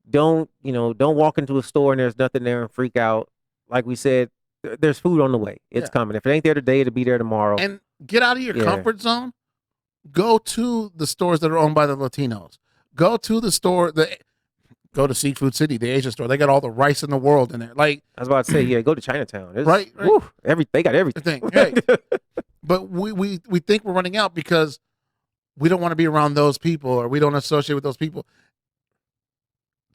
Speaker 2: don't walk into a store and there's nothing there and freak out. Like we said, there's food on the way. It's
Speaker 1: Yeah.
Speaker 2: coming. If it ain't there today, it'll be there tomorrow.
Speaker 1: and get out of your
Speaker 2: Yeah.
Speaker 1: comfort zone. Go to the stores that are owned by the Latinos. Go to the store go to Seafood City, the Asian store. They got all the rice in the world in there. Like,
Speaker 2: I was about to say, yeah, go to Chinatown. It's,
Speaker 1: Right.
Speaker 2: whew, they got everything.
Speaker 1: the thing, hey, but we think we're running out because we don't want to be around those people or we don't associate with those people.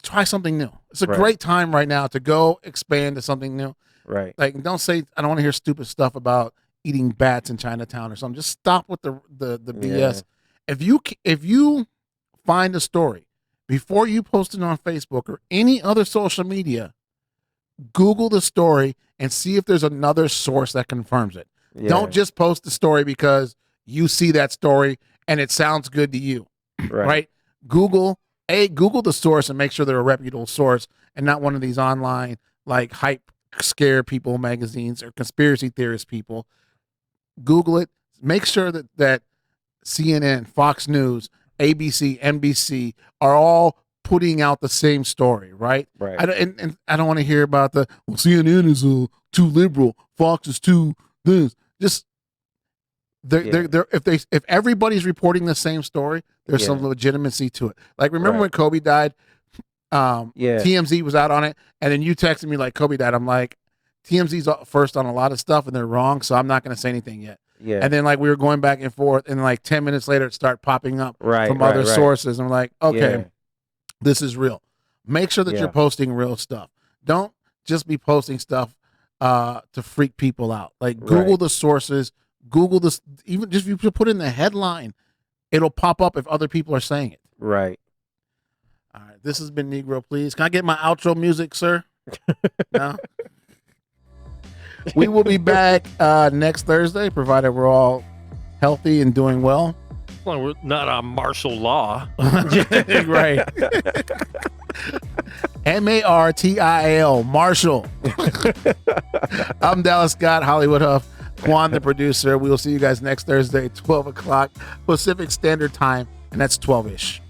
Speaker 1: Try something new. It's a
Speaker 2: Right.
Speaker 1: great time right now to go expand to something new.
Speaker 2: Right.
Speaker 1: Like, don't say I don't want to hear stupid stuff about eating bats in Chinatown or something. Just stop with the BS. If you find a story before you post it on Facebook or any other social media, Google the story and see if there's another source that confirms it.
Speaker 2: Yeah.
Speaker 1: Don't just post the story because you see that story and it sounds good to you, right? Google the source and make sure they're a reputable source and not one of these online like hype scare people magazines or conspiracy theorist people. Google it. Make sure that CNN, Fox News, ABC, NBC are all putting out the same story, right?
Speaker 2: Right.
Speaker 1: And I don't want to hear about CNN is too liberal, Fox is too this. Just if everybody's reporting the same story, there's some legitimacy to it. Like remember when Kobe died? TMZ was out on it, and then you texted me like Kobe died. I'm like, TMZ's first on a lot of stuff, and they're wrong, so I'm not going to say anything yet.
Speaker 2: Yeah.
Speaker 1: And then like we were going back and forth, and like 10 minutes later, it started popping up from other sources. And I'm like, okay, this is real. Make sure that you're posting real stuff. Don't just be posting stuff to freak people out. Like Google the sources. Google this. Even just if you put in the headline, it'll pop up if other people are saying it.
Speaker 2: Right.
Speaker 1: All right. This has been Negro. Please, can I get my outro music, sir? No. We will be back next Thursday, provided we're all healthy and doing well.
Speaker 3: Well, we're not on martial law.
Speaker 1: Right. MARTIAL, Marshall. I'm Dallas Scott, Hollywood Huff, Quan, the producer. We will see you guys next Thursday, 12 o'clock Pacific Standard Time, and that's 12-ish.